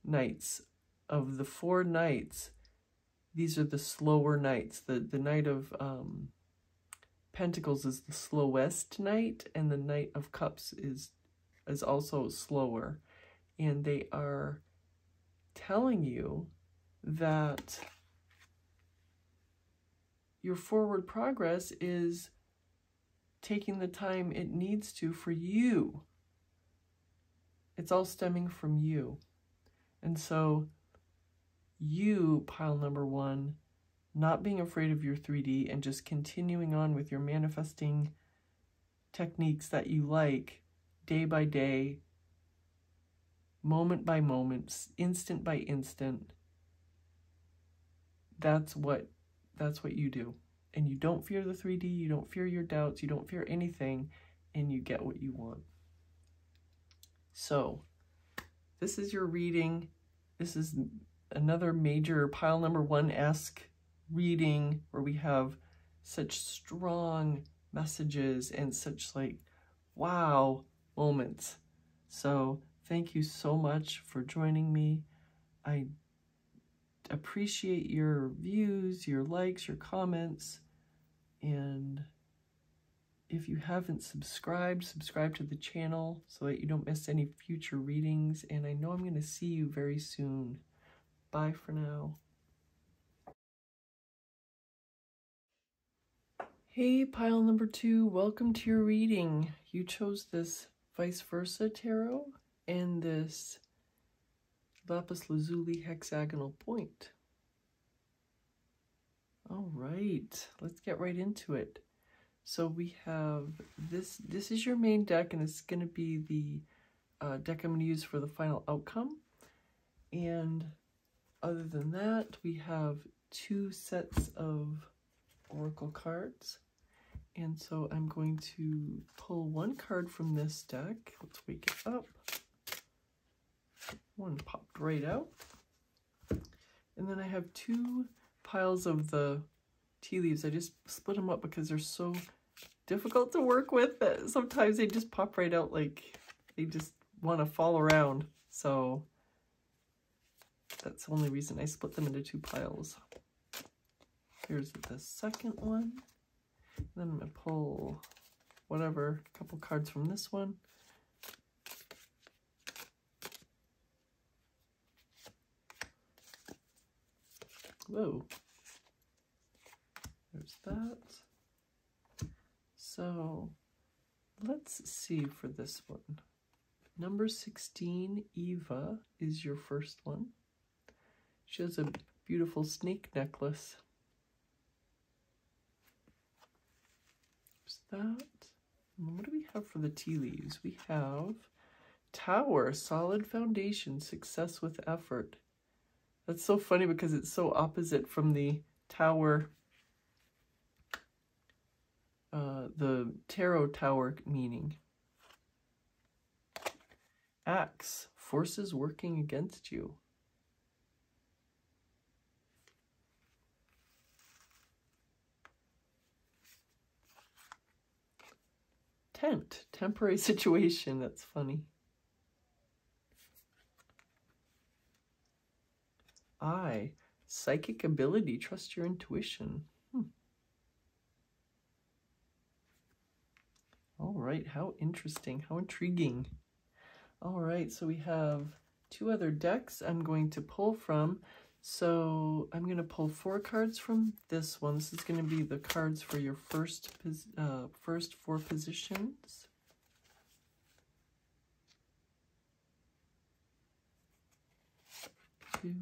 knights. Of the 4 knights, these are the slower knights. The Knight of Pentacles is the slowest knight, and the Knight of Cups is also slower. And they are telling you that your forward progress is taking the time it needs to for you. It's all stemming from you. And so you, pile number 1, not being afraid of your 3D and just continuing on with your manifesting techniques that you like, day by day, moment by moment, instant by instant. That's what you do. And you don't fear the 3D, you don't fear your doubts, you don't fear anything, and you get what you want. So, this is your reading. This is another major pile number 1-esque reading where we have such strong messages and such wow moments. So thank you so much for joining me. I appreciate your views, your likes, your comments, and if you haven't subscribed, subscribe to the channel so that you don't miss any future readings. And I know I'm going to see you very soon. Bye for now. Hey, pile number 2, welcome to your reading. You chose this ViceVersa tarot and this Lapis Lazuli hexagonal point. All right, let's get right into it. So we have this is your main deck, and it's going to be the deck I'm going to use for the final outcome. And other than that, we have 2 sets of oracle cards. And so I'm going to pull 1 card from this deck. Let's wake it up. 1 popped right out. And then I have 2 piles of the tea leaves. I just split them up because they're so difficult to work with that sometimes they just pop right out like they just want to fall around. So that's the only reason I split them into 2 piles. Here's the second one. Then I'm going to pull whatever, a couple cards from this one. Whoa. There's that. So let's see for this one. Number 16, Eva, is your first one. She has a beautiful snake necklace. There's that. And what do we have for the tea leaves? We have Tower, solid foundation, success with effort. That's so funny because it's so opposite from the Tower, the Tarot Tower meaning. Axe, forces working against you. Tent, temporary situation. That's funny. Eye, psychic ability, trust your intuition. All right, how interesting, how intriguing. All right, so we have 2 other decks I'm going to pull from. So I'm going to pull 4 cards from this one. This is going to be the cards for your first 4 positions. Two,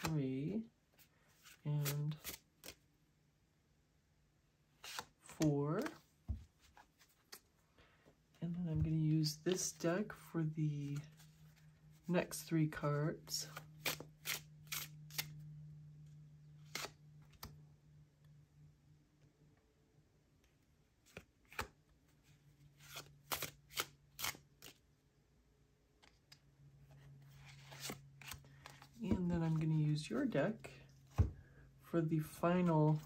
3, and 4. And then I'm going to use this deck for the next 3 cards. And then I'm going to use your deck for the final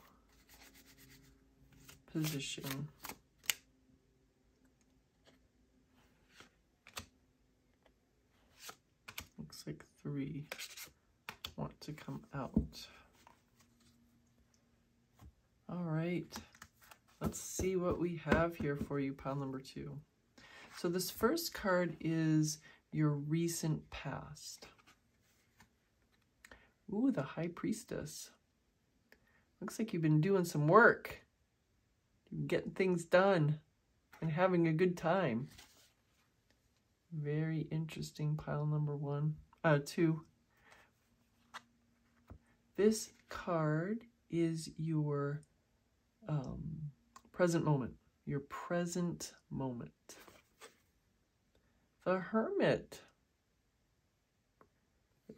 position. Looks like 3 want to come out. All right, let's see what we have here for you, pile number 2. So this first card is your recent past. Ooh, the High Priestess. Looks like you've been doing some work. You're getting things done and having a good time. Very interesting, pile number 2. This card is your present moment. Your present moment. The Hermit.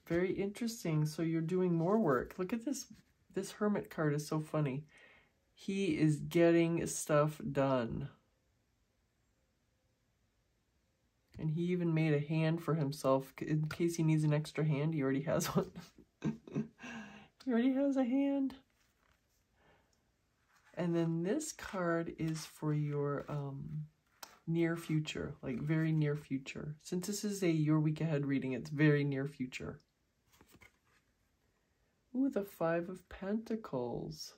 Very interesting. So you're doing more work. Look at this. This Hermit card is so funny. He is getting stuff done. And he even made a hand for himself in case he needs an extra hand. He already has one. He already has a hand. And then this card is for your near future, like very near future. Since this is a your week ahead reading, it's very near future. Ooh, the 5 of Pentacles.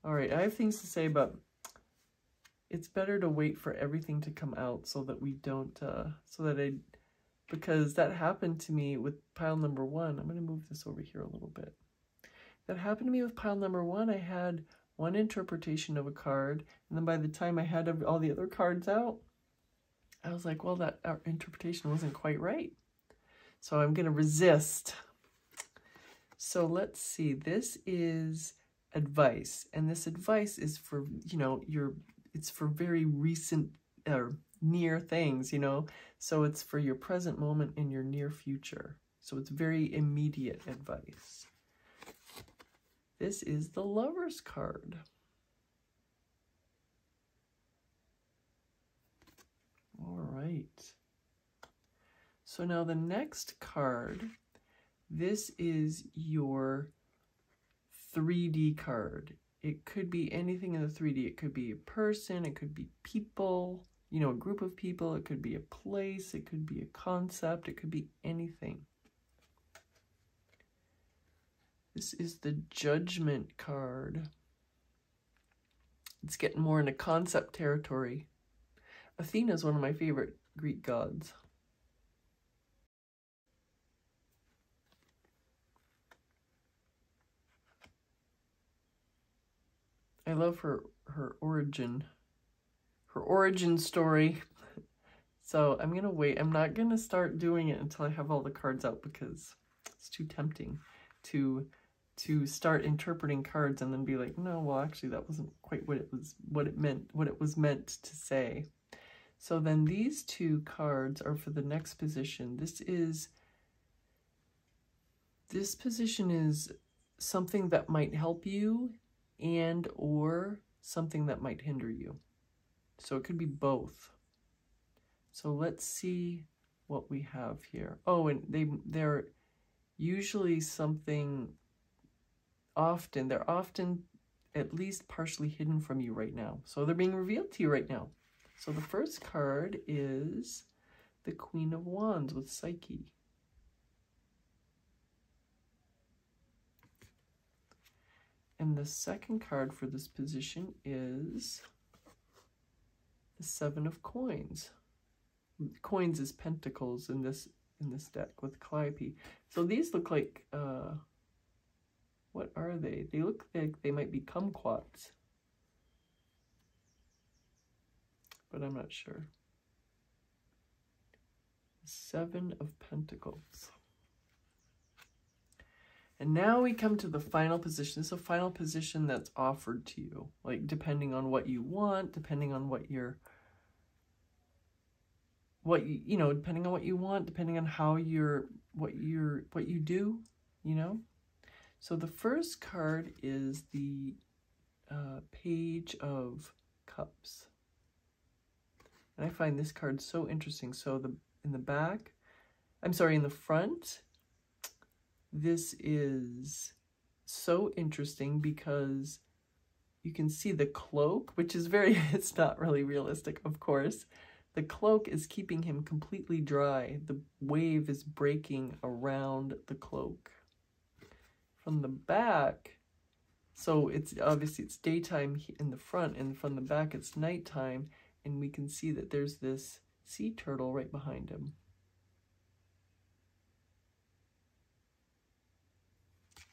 All right, I have things to say, but it's better to wait for everything to come out so that we don't, because that happened to me with pile number 1. I'm going to move this over here a little bit. That happened to me with pile number 1. I had one interpretation of a card, and then by the time I had all the other cards out, I was like, well, that interpretation wasn't quite right. So I'm going to resist. So let's see. This is advice, and this advice is for, you know, it's for very recent or near things, you know. So it's for your present moment and your near future. So it's very immediate advice. This is the Lover's card. All right. So now the next card This is your 3D card. It could be anything in the 3D. It could be a person, it could be people, you know, a group of people, it could be a place, it could be a concept, it could be anything. This is the Judgment card. It's getting more into concept territory. Athena is one of my favorite Greek gods. I love her origin story. So I'm gonna wait. I'm not gonna start doing it until I have all the cards out because it's too tempting to start interpreting cards and then be like, no, well, actually that wasn't quite what it was meant to say. So then these two cards are for the next position. This position is something that might help you and or something that might hinder you. So it could be both. So let's see what we have here. Oh, and they're usually something often, they're often at least partially hidden from you right now. So they're being revealed to you right now. So the first card is the Queen of Wands with Psyche. And the second card for this position is the Seven of Coins. Coins is pentacles in this deck with Calliope. So these look like, what are they? They look like they might be kumquats, but I'm not sure. Seven of Pentacles. And now we come to the final position. It's a final position that's offered to you, like depending on what you want, depending on depending on what you want, depending on how what you do, you know. So the first card is the Page of Cups. And I find this card so interesting. So in the front, this is so interesting because you can see the cloak, which is it's not really realistic, of course. The cloak is keeping him completely dry. The wave is breaking around the cloak. From the back, so it's daytime in the front, and from the back it's nighttime, and we can see that there's this sea turtle right behind him.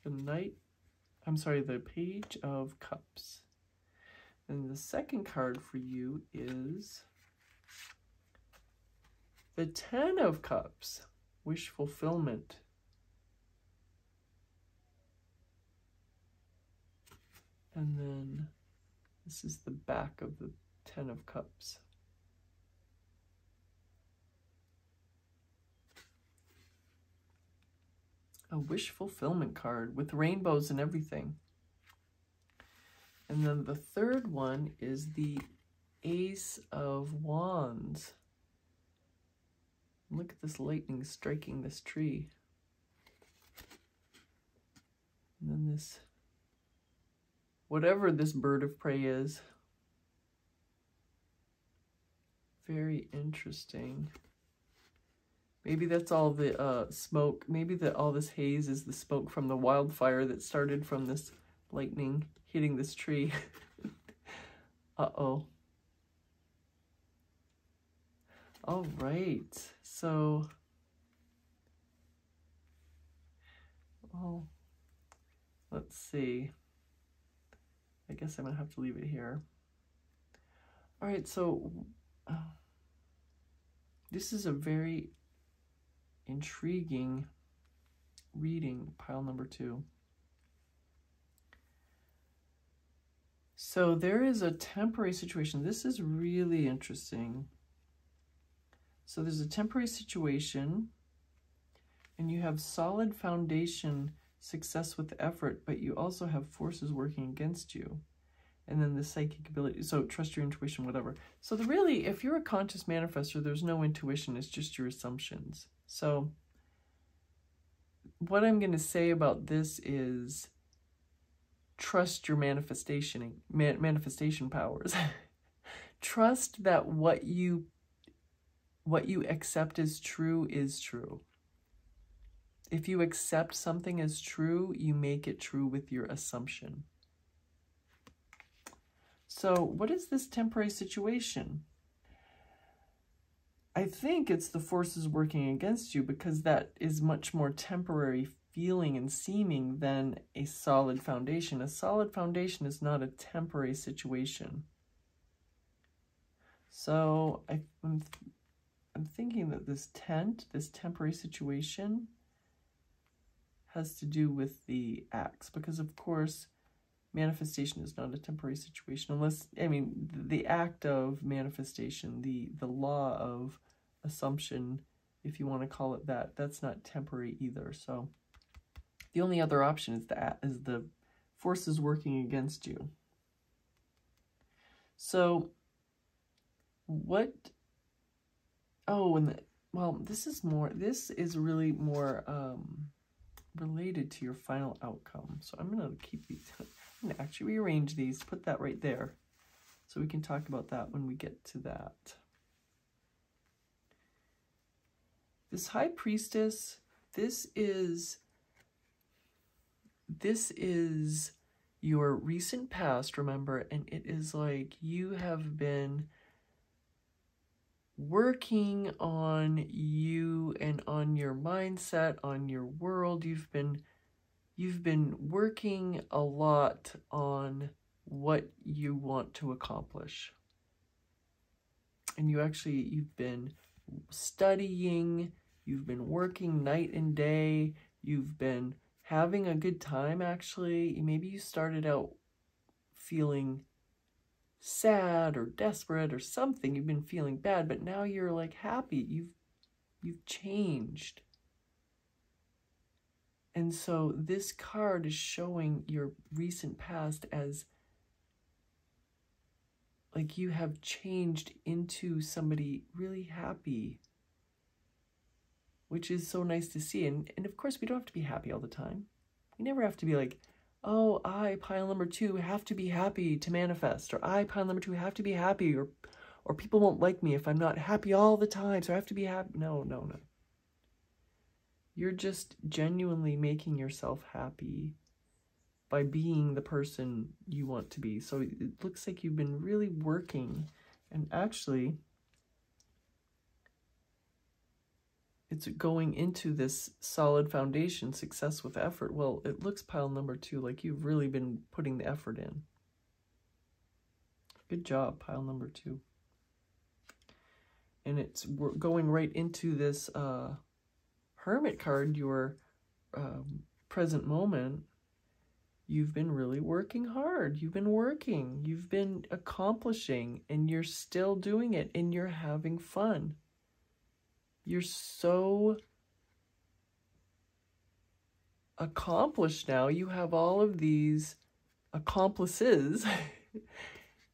The Page of Cups. And the second card for you is the Ten of Cups, Wish Fulfillment. And then this is the back of the Ten of Cups. A wish fulfillment card with rainbows and everything. And then the third one is the Ace of Wands. Look at this lightning striking this tree. And then this, whatever this bird of prey is. Very interesting. Maybe that's all the smoke. Maybe all this haze is the smoke from the wildfire that started from this lightning hitting this tree. Uh-oh. All right. So, well, let's see. I guess I'm going to have to leave it here. All right. So, this is a very intriguing reading, pile number 2. So there is a temporary situation. This is really interesting. So there's a temporary situation, and you have solid foundation, success with effort, but you also have forces working against you. And then the psychic ability, so trust your intuition, whatever. So really, if you're a conscious manifestor, there's no intuition, it's just your assumptions. So what I'm going to say about this is trust your manifestation powers. Trust that what you accept as true is true. If you accept something as true, you make it true with your assumption. So what is this temporary situation? I think it's the forces working against you, because that is much more temporary feeling and seeming than a solid foundation. A solid foundation is not a temporary situation. So I'm thinking that this temporary situation, has to do with the acts, because of course manifestation is not a temporary situation unless, I mean, the act of manifestation, the law of assumption, if you want to call it that, that's not temporary either. So the only other option is the forces working against you. So what, oh, and well, this is really more related to your final outcome. So I'm going to keep these, I'm going to actually rearrange these, put that right there, so we can talk about that when we get to that. This High Priestess, this is your recent past, remember, and it is like you have been working on you and on your mindset, on your world. You've been working a lot on what you want to accomplish. And you've been studying, you've been working night and day, you've been having a good time actually. Maybe you started out feeling sad or desperate or something. You've been feeling bad, but now you're like happy. You've changed. And so this card is showing your recent past as like you have changed into somebody really happy, which is so nice to see. And of course, we don't have to be happy all the time. We never have to be like, oh, I, pile number 2, have to be happy to manifest, or I, pile number 2, have to be happy, or people won't like me if I'm not happy all the time, so I have to be happy. No, no, no. You're just genuinely making yourself happy by being the person you want to be. So it looks like you've been really working, and actually it's going into this solid foundation, success with effort. Well, it looks, pile number 2, like you've really been putting the effort in. Good job, pile number 2. And we're going right into this Hermit card, your present moment. You've been really working hard. You've been working. You've been accomplishing, and you're still doing it, and you're having fun. You're so accomplished now. You have all of these accomplices.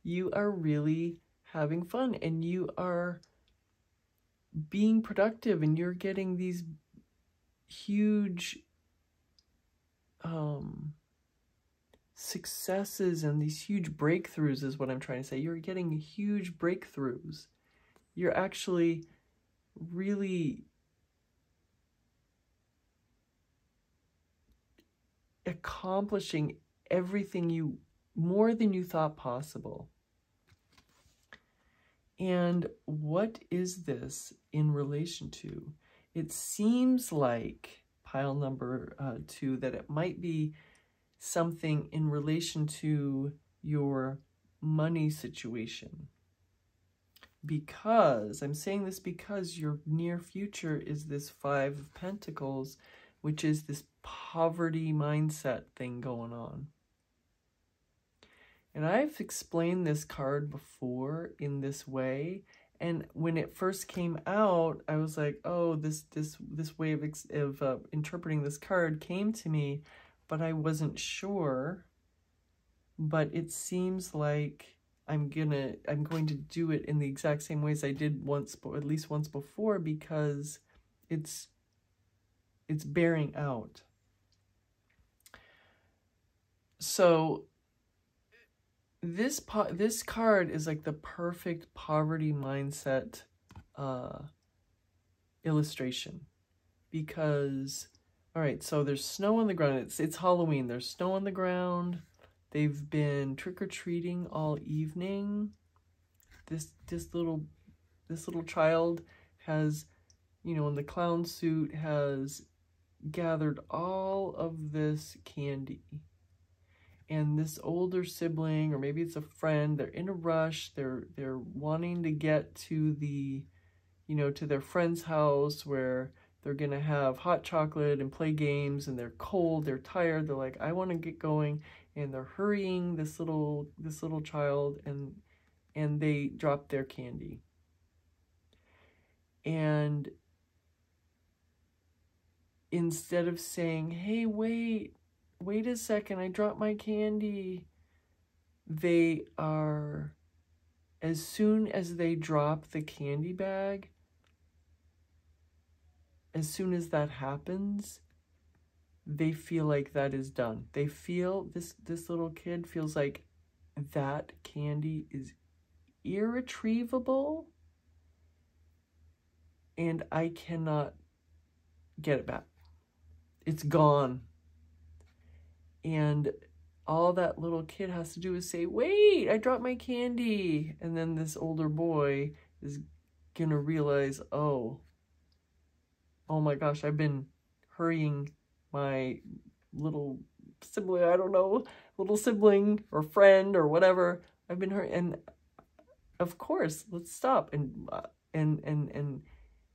You are really having fun, and you are being productive, and you're getting these huge successes and these huge breakthroughs is what I'm trying to say. You're getting huge breakthroughs. You're actually really accomplishing everything more than you thought possible. And what is this in relation to? It seems like, pile number 2, that it might be something in relation to your money situation. Because, I'm saying this because your near future is this 5 of Pentacles, which is this poverty mindset thing going on. And I've explained this card before in this way, and when it first came out, I was like, oh, this way of interpreting this card came to me, but I wasn't sure. But it seems like I'm going to do it in the exact same ways I did at least once before, because it's it's bearing out. So this card is like the perfect poverty mindset illustration, because, all right, so there's snow on the ground. It's Halloween. There's snow on the ground. They've been trick-or-treating all evening. This little child has, you know, in the clown suit, has gathered all of this candy. And this older sibling, or maybe it's a friend, they're in a rush. They're wanting to get to the, you know, to their friend's house where they're going to have hot chocolate and play games, and they're cold, they're tired. They're like, I want to get going. And they're hurrying this little child, and they drop their candy. And instead of saying, hey, wait a second, I dropped my candy, they are, as soon as they drop the candy bag, as soon as that happens, they feel like that is done. They feel, this little kid feels like that candy is irretrievable and I cannot get it back. It's gone. And all that little kid has to do is say, wait, I dropped my candy. And then this older boy is gonna realize, oh my gosh, I've been hurrying my little sibling, I don't know, little sibling or friend or whatever. I've been hurrying, and of course, let's stop. And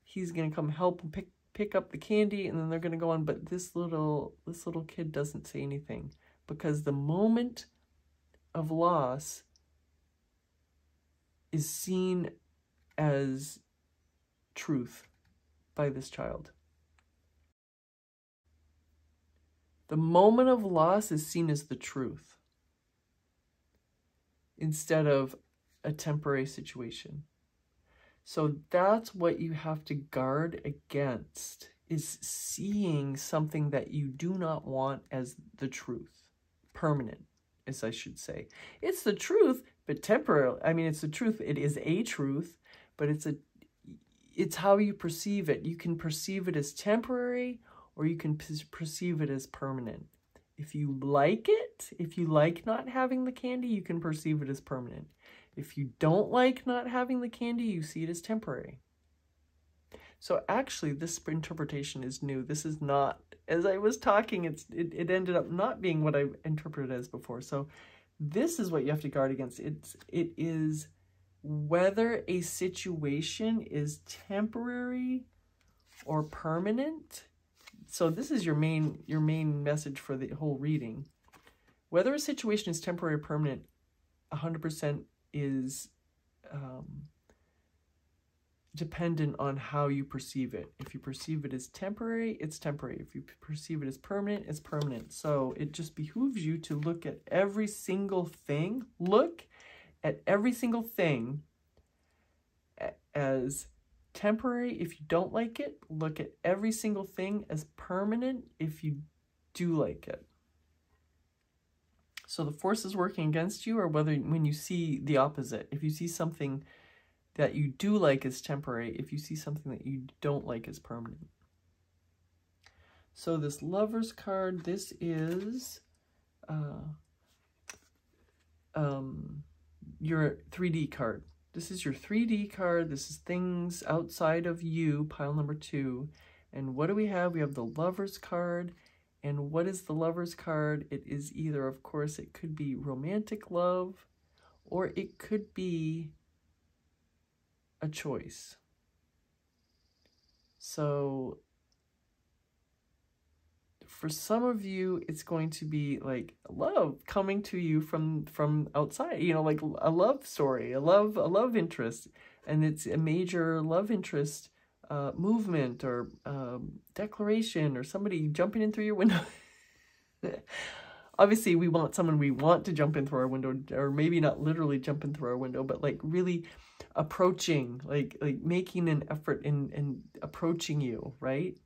he's gonna come help and pick up the candy, and then they're gonna go on. But this little kid doesn't say anything, because the moment of loss is seen as truth by this child. The moment of loss is seen as the truth instead of a temporary situation. So that's what you have to guard against, is seeing something that you do not want as the truth. Permanent, as I should say. It's the truth, but temporary. I mean, it's the truth. It is a truth, but it's how you perceive it. You can perceive it as temporary, or you can perceive it as permanent. If you like it, if you like not having the candy, you can perceive it as permanent. If you don't like not having the candy, you see it as temporary. So actually, this interpretation is new. This is not, as I was talking, it ended up not being what I interpreted as before. So this is what you have to guard against. It is whether a situation is temporary or permanent. So this is your main message for the whole reading. Whether a situation is temporary or permanent, 100% is dependent on how you perceive it. If you perceive it as temporary, it's temporary. If you perceive it as permanent, it's permanent. So it just behooves you to look at every single thing. Look at every single thing as temporary if you don't like it. Look at every single thing as permanent if you do like it. So the forces working against you are when you see the opposite. If you see something that you do like as temporary, if you see something that you don't like as permanent. So this Lover's card, this is your 3D card. This is your 3D card. This is things outside of you, pile number 2. And what do we have? We have the Lover's card. And what is the Lover's card? It is either, of course, it could be romantic love, or it could be a choice. So for some of you, it's going to be like love coming to you from outside, you know, like a love story, a love interest, and it's a major love interest movement or declaration, or somebody jumping in through your window. Obviously, we want someone we want to jump in through our window, or maybe not literally jump in through our window, but like really approaching, like making an effort in approaching you, right?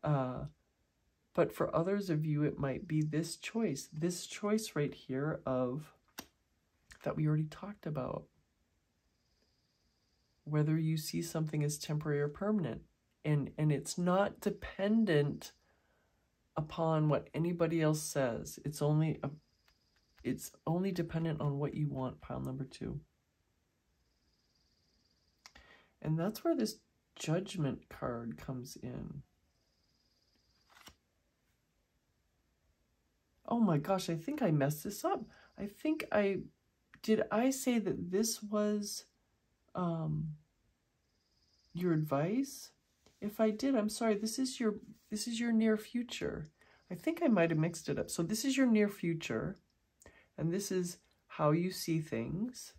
But for others of you, it might be this choice right here of that we already talked about. Whether you see something as temporary or permanent. And it's not dependent upon what anybody else says. It's only dependent on what you want, pile number 2. And that's where this Judgment card comes in. Oh my gosh, I think I messed this up. Did I say that this was your advice? If I did, I'm sorry. This is your near future. I think I might have mixed it up. So this is your near future, and this is how you see things.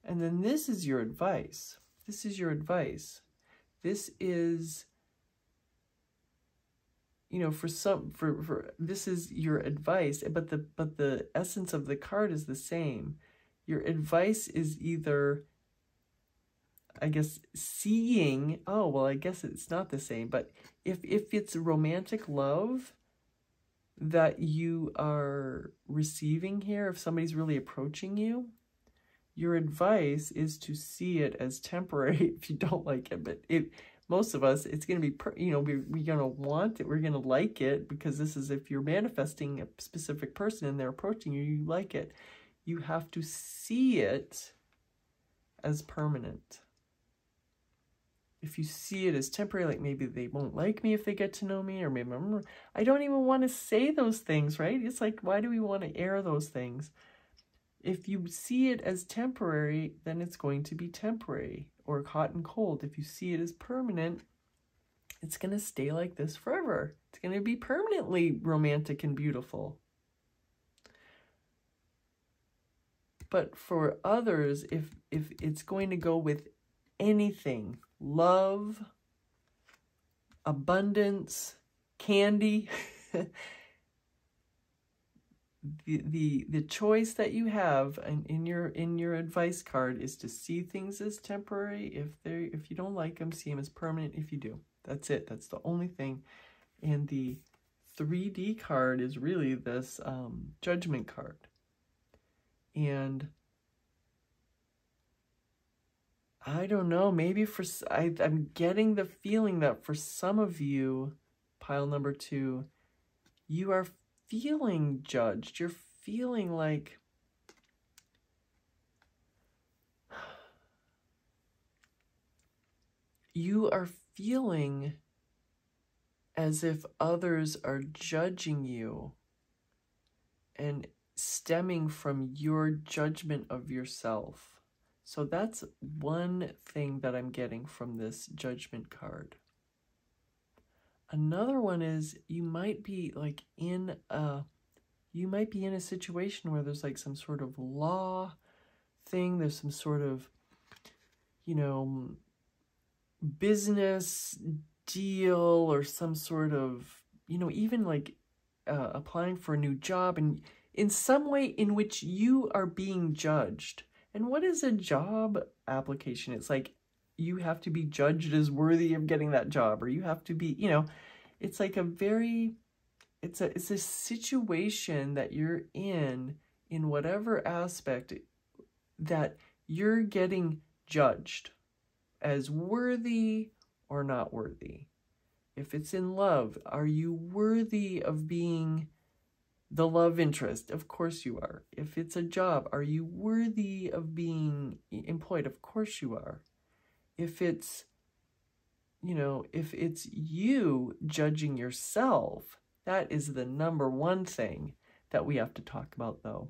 And then this is your advice. This is your advice. This is, you know, for this is your advice, but the essence of the card is the same. Your advice is either, I guess, seeing, oh, well, I guess it's not the same, but if it's romantic love that you are receiving here, if somebody's really approaching you, your advice is to see it as temporary if you don't like it. But most of us, it's going to be, you know, we're going to want it, we're going to like it, because this is, if you're manifesting a specific person and they're approaching you, you like it. You have to see it as permanent. If you see it as temporary, like maybe they won't like me if they get to know me, or maybe I don't even want to say those things, right? It's like, why do we want to air those things? If you see it as temporary, then it's going to be temporary, or hot and cold. If you see it as permanent, it's going to stay like this forever. It's going to be permanently romantic and beautiful. But for others, if it's going to go with anything, love, abundance, candy, the choice that you have in your advice card is to see things as temporary. If you don't like them, see them as permanent. If you do, that's it. That's the only thing. And the 3D card is really this Judgment card. And I don't know, maybe I'm getting the feeling that for some of you, pile number 2, you are feeling judged. You're feeling like you are feeling as if others are judging you, and stemming from your judgment of yourself. So that's one thing that I'm getting from this Judgment card. Another one is you might be like in a situation where there's like some sort of law thing. There's some sort of, you know, business deal, or some sort of, you know, even like applying for a new job, and in some way in which you are being judged. And what is a job application? It's like you have to be judged as worthy of getting that job, or you have to be, you know, it's like it's a situation that you're in whatever aspect, that you're getting judged as worthy or not worthy. If it's in love, are you worthy of being the love interest? Of course you are. If it's a job, are you worthy of being employed? Of course you are. If it's, you know, if it's you judging yourself, that is the number one thing that we have to talk about, though.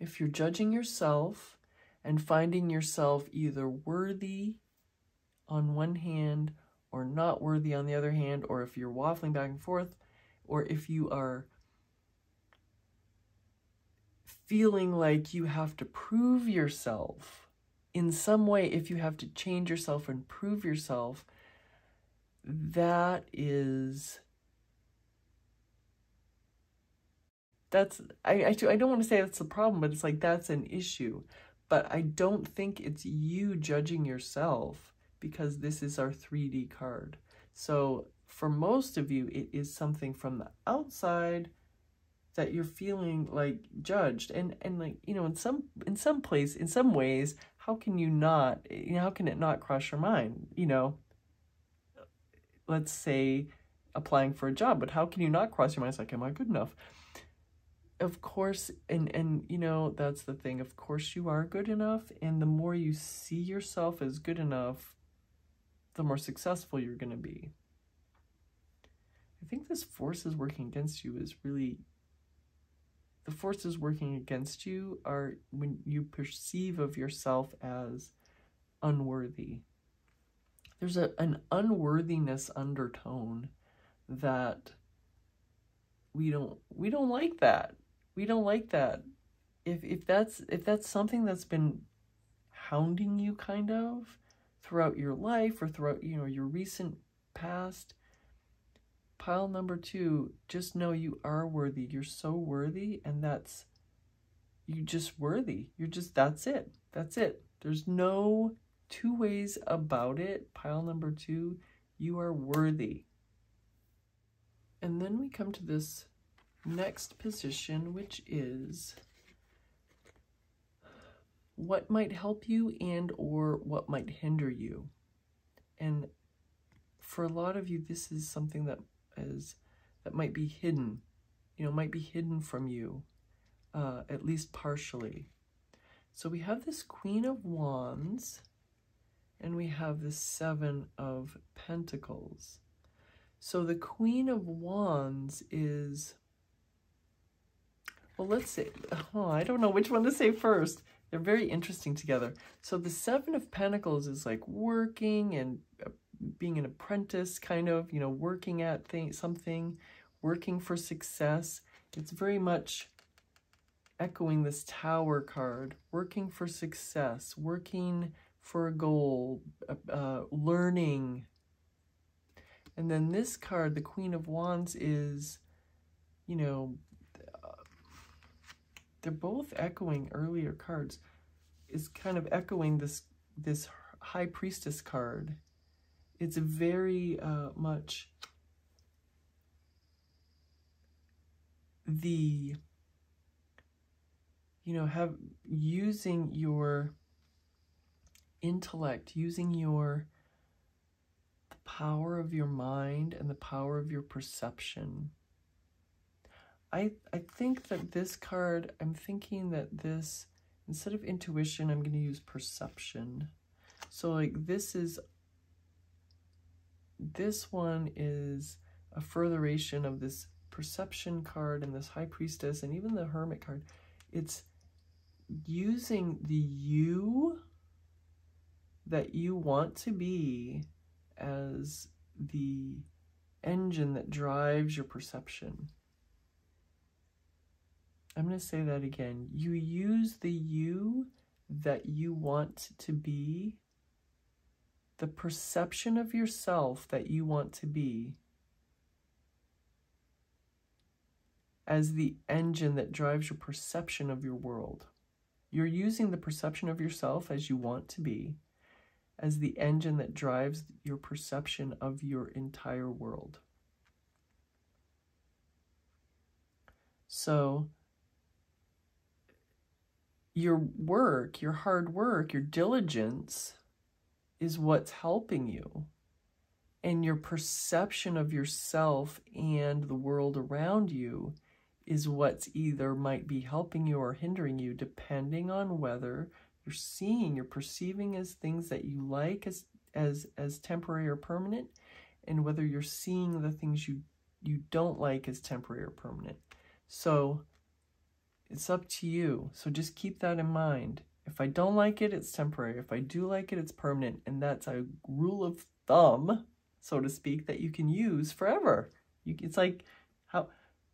If you're judging yourself and finding yourself either worthy on one hand or not worthy on the other hand, or if you're waffling back and forth, or if you are feeling like you have to prove yourself in some way, if you have to change yourself and prove yourself, I don't want to say that's the problem, but it's like that's an issue. But I don't think it's you judging yourself, because this is our 3D card. So for most of you, it is something from the outside that you're feeling like judged, and like, you know, in some ways, how can you not, you know, how can it not cross your mind? You know, let's say applying for a job, but how can you not cross your mind? It's like, am I good enough? Of course, and you know, that's the thing. Of course you are good enough, and the more you see yourself as good enough, the more successful you're going to be. I think this forces working against you is really, the forces working against you are when you perceive of yourself as unworthy. There's an unworthiness undertone that we don't like that. We don't like that. If that's something that's been hounding you kind of throughout your life or throughout, you know, your recent past, pile number 2, just know you are worthy. You're so worthy, and you just worthy. You're just, that's it. That's it. There's no two ways about it. Pile number 2, you are worthy. And then we come to this next position, which is what might help you and or what might hinder you. And for a lot of you, this is something that might be hidden, you know, might be hidden from you, at least partially. So we have this Queen of Wands, and we have the 7 of Pentacles. So the Queen of Wands is, well, let's say, I don't know which one to say first. They're very interesting together. So the 7 of Pentacles is like working and being an apprentice, kind of, you know, working at something, working for success. It's very much echoing this Tower card, working for success, working for a goal, learning. And then this card, the Queen of Wands, is, you know, they're both echoing earlier cards, is kind of echoing this High Priestess card. It's very much the, you know, using your intellect, using the power of your mind and the power of your perception. I think that this card, I'm thinking that this, instead of intuition, I'm going to use perception. So like this one is a furtheration of this perception card and this High Priestess and even the Hermit card. It's using the you that you want to be as the engine that drives your perception. I'm going to say that again. You use the you that you want to be, the perception of yourself that you want to be, as the engine that drives your perception of your world. You're using the perception of yourself as you want to be as the engine that drives your perception of your entire world. So your work, your hard work, your diligence is what's helping you. And your perception of yourself and the world around you is what's either might be helping you or hindering you, depending on whether you're perceiving as things that you like as temporary or permanent, and whether you're seeing the things you don't like as temporary or permanent. So it's up to you. So just keep that in mind. If I don't like it, it's temporary. If I do like it, it's permanent. And that's a rule of thumb, so to speak, that you can use forever. It's like,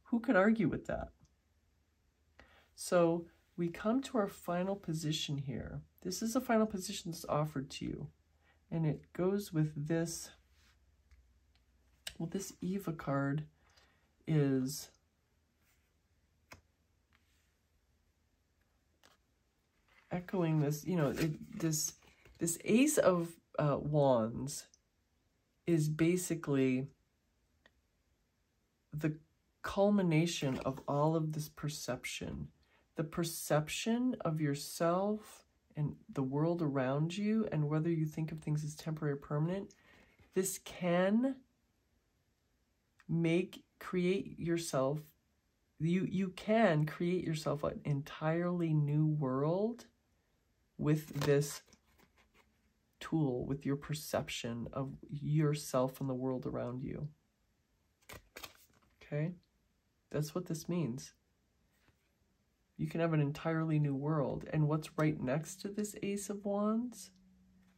who could argue with that? So we come to our final position here. This is the final position that's offered to you. And it goes with this. Well, this Eva card is echoing this, you know, this Ace of Wands is basically the culmination of all of this perception. The perception of yourself and the world around you, and whether you think of things as temporary or permanent, this can create yourself, you can create yourself an entirely new world with this tool, with your perception of yourself and the world around you. Okay? That's what this means. You can have an entirely new world. And what's right next to this Ace of Wands?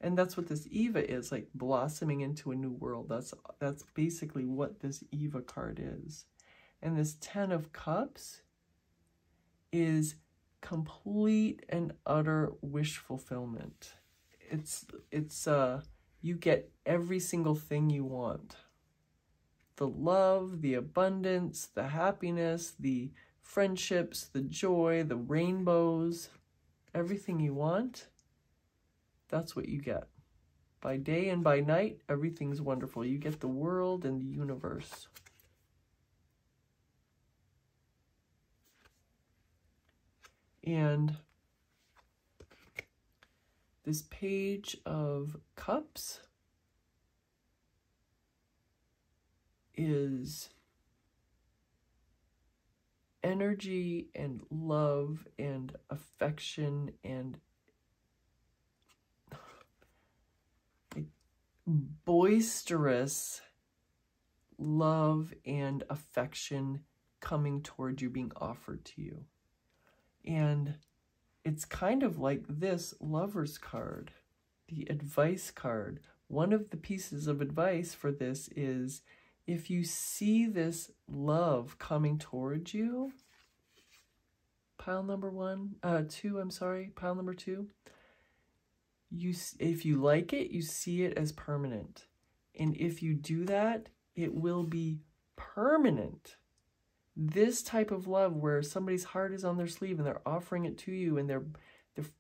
And that's what this Eva is, like blossoming into a new world. That's basically what this Eva card is. And this Ten of Cups is complete and utter wish fulfillment. It's you get every single thing you want. The love, the abundance, the happiness, the friendships, the joy, the rainbows, everything you want, that's what you get. By day and by night, everything's wonderful. You get the world and the universe. And this Page of Cups is energy and love and affection and boisterous love and affection coming toward you, being offered to you. And it's kind of like this Lover's card, the advice card. One of the pieces of advice for this is, if you see this love coming towards you, pile number two, if you like it, you see it as permanent. And if you do that, it will be permanent. This type of love where somebody's heart is on their sleeve and they're offering it to you, and they're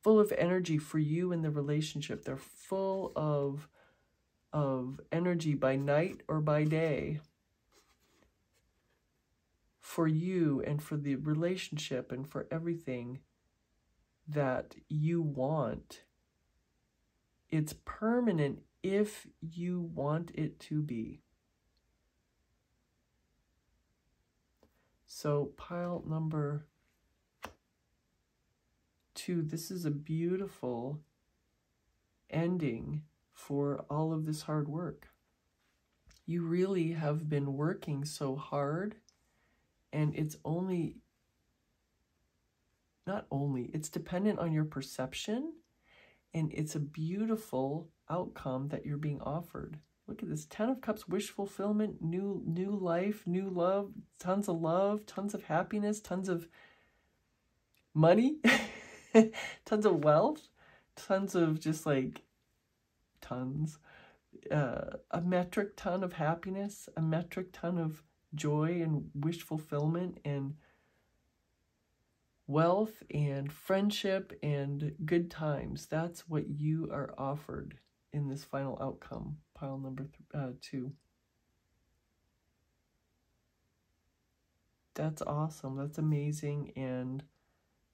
full of energy for you in the relationship. They're full of energy by night or by day for you and for the relationship and for everything that you want. It's permanent if you want it to be. So pile number two, this is a beautiful ending for all of this hard work. You really have been working so hard, and it's it's dependent on your perception, and it's a beautiful outcome that you're being offered. Look at this, 10 of Cups, wish fulfillment, new life, new love, tons of happiness, tons of money, tons of wealth, tons of just like tons, a metric ton of happiness, a metric ton of joy and wish fulfillment and wealth and friendship and good times. That's what you are offered in this final outcome, pile number two. That's awesome. That's amazing. And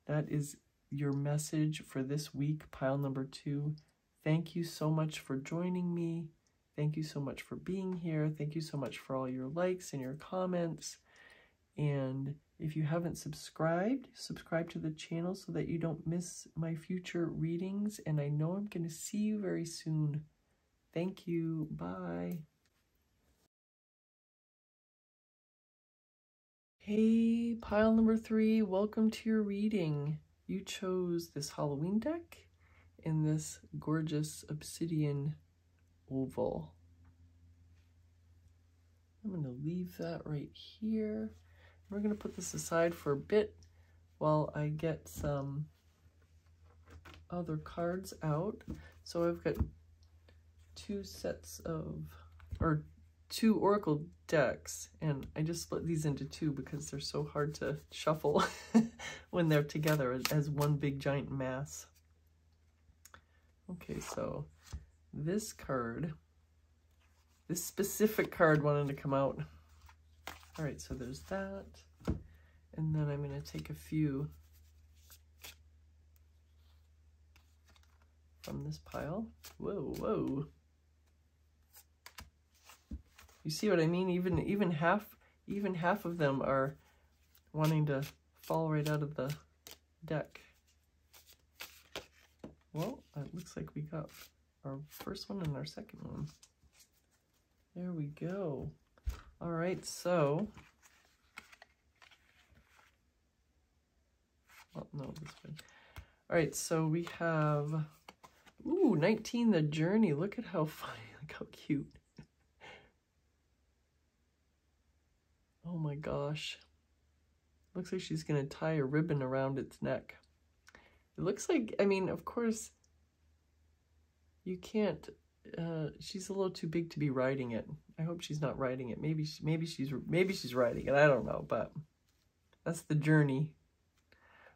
that is your message for this week, pile number two. Thank you so much for joining me. Thank you so much for being here. Thank you so much for all your likes and your comments. And if you haven't subscribe to the channel so that you don't miss my future readings. And I know I'm going to see you very soon. Thank you. Bye. Hey, pile number three, welcome to your reading. You chose this Halloween deck in this gorgeous obsidian oval. I'm going to leave that right here. We're going to put this aside for a bit while I get some other cards out. So I've got two oracle decks, and I just split these into two because they're so hard to shuffle when they're together as one big giant mass. Okay, so this card this specific card wanted to come out. All right, so there's that. And then I'm going to take a few from this pile. Whoa, whoa. You see what I mean? Even half of them are wanting to fall right out of the deck. Well, it looks like we got our first one and our second one. There we go. All right, so, oh, no, this way. All right, so we have, ooh, 19, the journey. Look at how funny, look how cute. Oh my gosh. Looks like she's gonna tie a ribbon around its neck. It looks like, I mean, of course, you can't, she's a little too big to be riding it. I hope she's not riding it. Maybe she's riding it. I don't know, but that's the journey.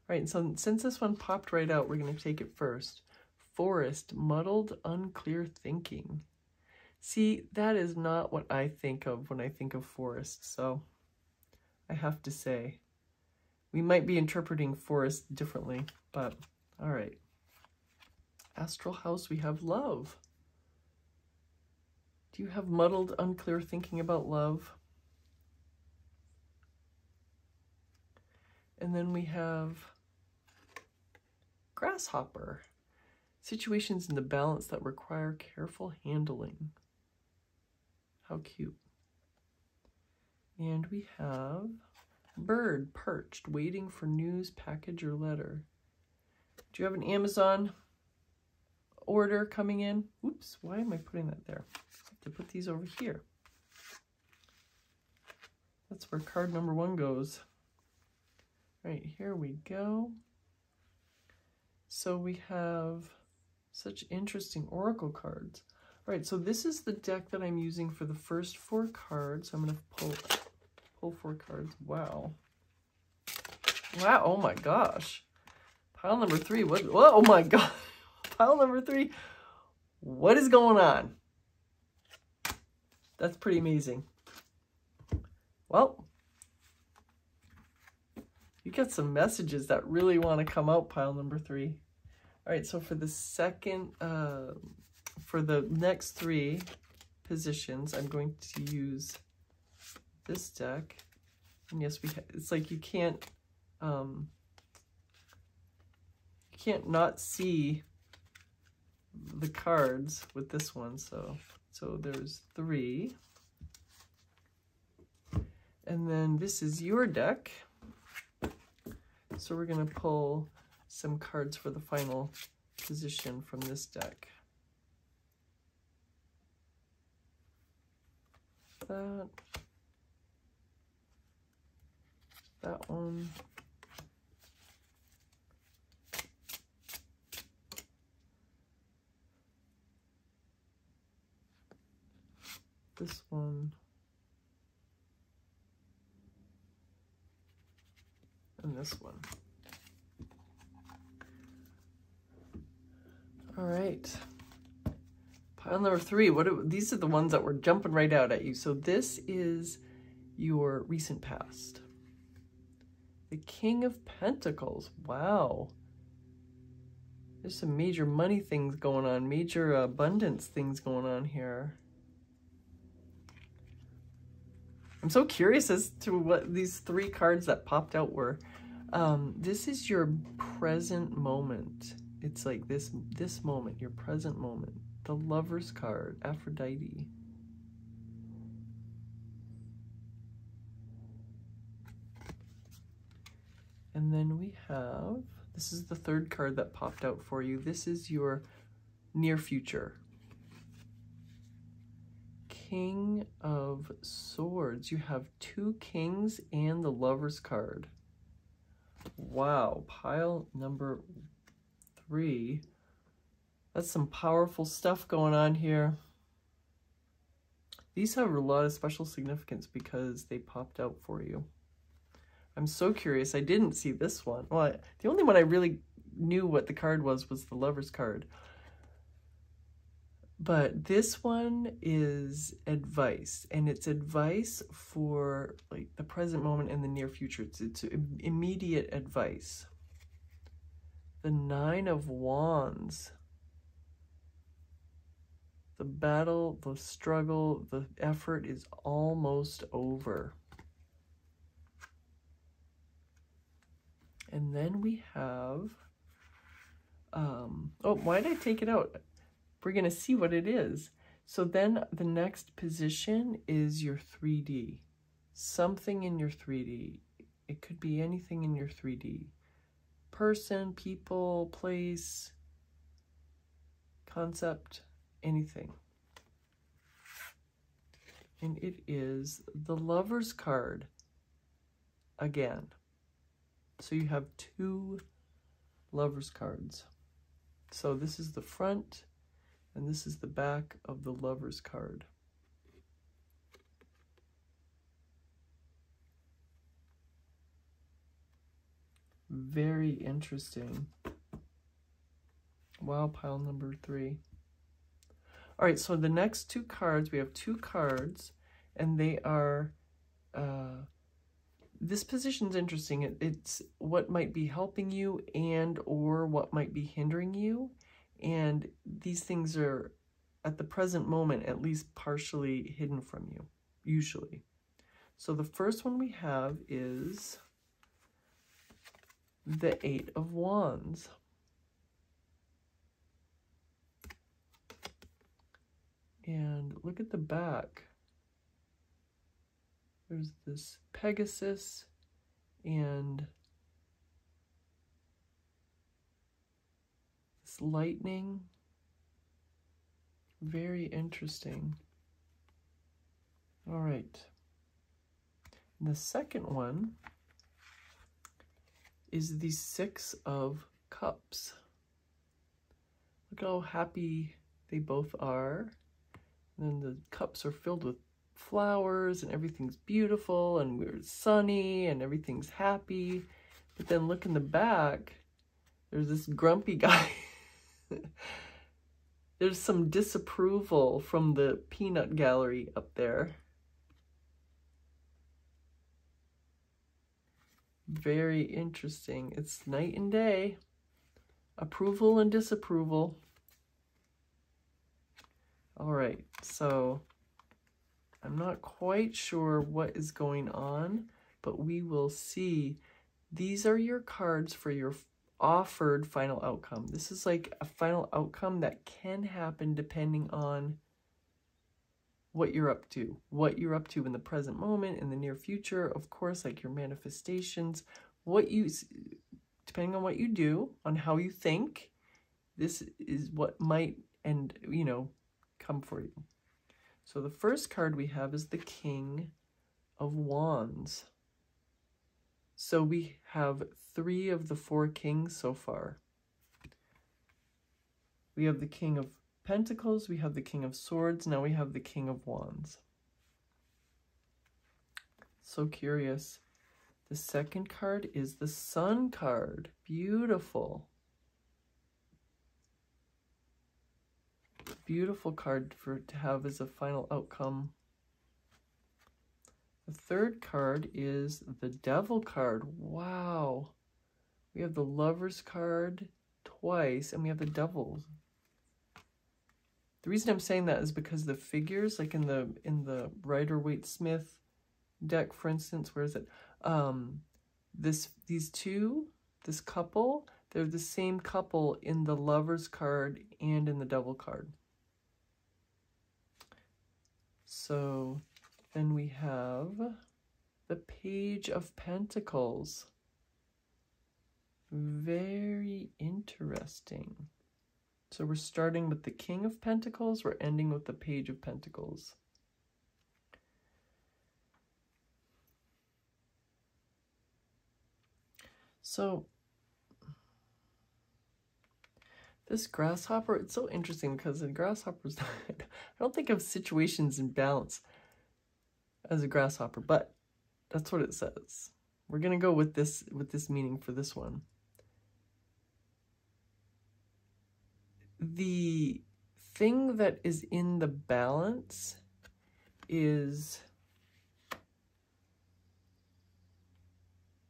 All right, so since this one popped right out, we're going to take it first. Forest, muddled, unclear thinking. See, that is not what I think of when I think of forest, so I have to say, we might be interpreting forest differently, but all right. Astral house, we have love. Do you have muddled, unclear thinking about love? And then we have grasshopper. Situations in the balance that require careful handling. How cute. And we have bird, perched, waiting for news, package, or letter. Do you have an Amazon order coming in? Oops, why am I putting that there? I have to put these over here. That's where card number 1 goes. Right, here we go. So we have such interesting oracle cards. All right, so this is the deck that I'm using for the first 4 cards. I'm going to pull 4 cards. Wow. Wow, oh my gosh. Pile number 3, what, oh my god. Pile number 3, what is going on? That's pretty amazing. Well, you got some messages that really want to come out, pile number 3. All right, so for the second, for the next 3 positions, I'm going to use this deck. And yes, it's like you can't not see the cards with this one. So there's 3. And then this is your deck. So we're going to pull some cards for the final position from this deck. That one. This one. And this one. All right. Pile number 3. These are the ones that were jumping right out at you. So this is your recent past. The King of Pentacles. Wow. There's some major money things going on, major abundance things going on here. I'm so curious as to what these 3 cards that popped out were. This is your present moment. It's like this moment, your present moment. The Lover's card, Aphrodite. And then we have, this is the 3rd card that popped out for you. This is your near future. King of Swords. You have 2 kings and the Lover's card. Wow, pile number 3. That's some powerful stuff going on here. These have a lot of special significance because they popped out for you. I'm so curious. I didn't see this one. Well, the only one I really knew what the card was the Lover's card. But this one is advice, and it's advice for like the present moment and the near future. It's immediate advice. The Nine of Wands. The battle, the struggle, the effort is almost over. And then we have, oh, why did I take it out? We're going to see what it is. So then the next position is your 3D. Something in your 3D. It could be anything in your 3D. Person, people, place, concept, anything. And it is the Lover's card again. So you have 2 Lover's cards. So this is the front and this is the back of the Lover's card. Very interesting. Wow, pile number 3. All right, so the next 2 cards, we have 2 cards, and they are, this position's interesting. It's what might be helping you and or what might be hindering you. And these things are, at the present moment, at least partially hidden from you, usually. So the first one we have is the 8 of Wands. And look at the back. There's this Pegasus and this lightning. Very interesting. All right. And the second one is the 6 of Cups. Look how happy they both are. And then the cups are filled with flowers and everything's beautiful and we're sunny and everything's happy. But then look in the back, there's this grumpy guy. There's some disapproval from the peanut gallery up there. Very interesting. It's night and day. Approval and disapproval. All right, so I'm not quite sure what is going on, but we will see. These are your cards for your offered final outcome. This is like a final outcome that can happen depending on what you're up to. What you're up to in the present moment, in the near future, of course, like your manifestations, what you, depending on what you do, on how you think, this is what might, and you know, come for you. So the first card we have is the King of Wands. So we have 3 of the 4 kings so far. We have the King of Pentacles, we have the King of Swords, now we have the King of Wands. So curious. The second card is the Sun card. Beautiful. Beautiful card to have as a final outcome. The third card is the Devil card. Wow. We have the Lover's card twice, and we have the Devil. The reason I'm saying that is because the figures, like in the Rider-Waite-Smith deck, for instance, where is it? These two, this couple, they're the same couple in the Lover's card and in the Devil card. So then we have the Page of Pentacles. Very interesting. So we're starting with the King of Pentacles, we're ending with the Page of Pentacles. So this grasshopper, it's so interesting because the grasshopper's not, I don't think of situations in balance as a grasshopper, but that's what it says. We're going to go with this meaning for this one. The thing that is in the balance is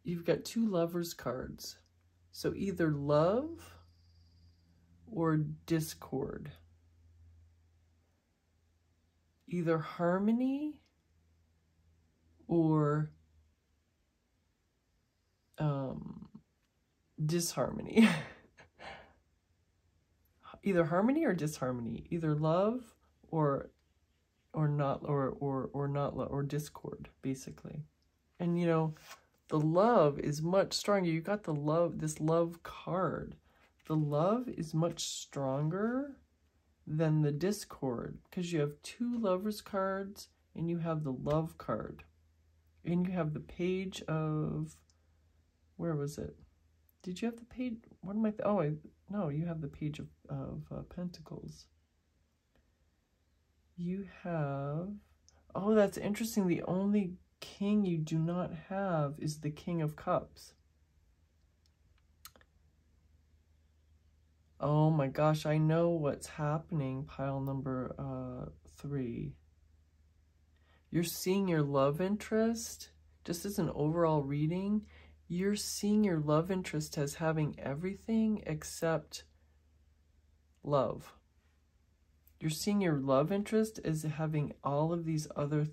you've got two Lovers cards. So either love or discord. Either harmony or disharmony. Either harmony or disharmony. Either love or not, or not love, or discord, basically. And you know, the love is much stronger. You got the love, this love card. The love is much stronger than the discord because you have two Lovers cards and you have the love card. And you have the page of, where was it? Did you have the page? What am I? No, you have the page of Pentacles. You have, oh, that's interesting. The only king you do not have is the King of Cups. Oh my gosh, I know what's happening, pile number 3. You're seeing your love interest, just as an overall reading, you're seeing your love interest as having everything except love. You're seeing your love interest as having all of these other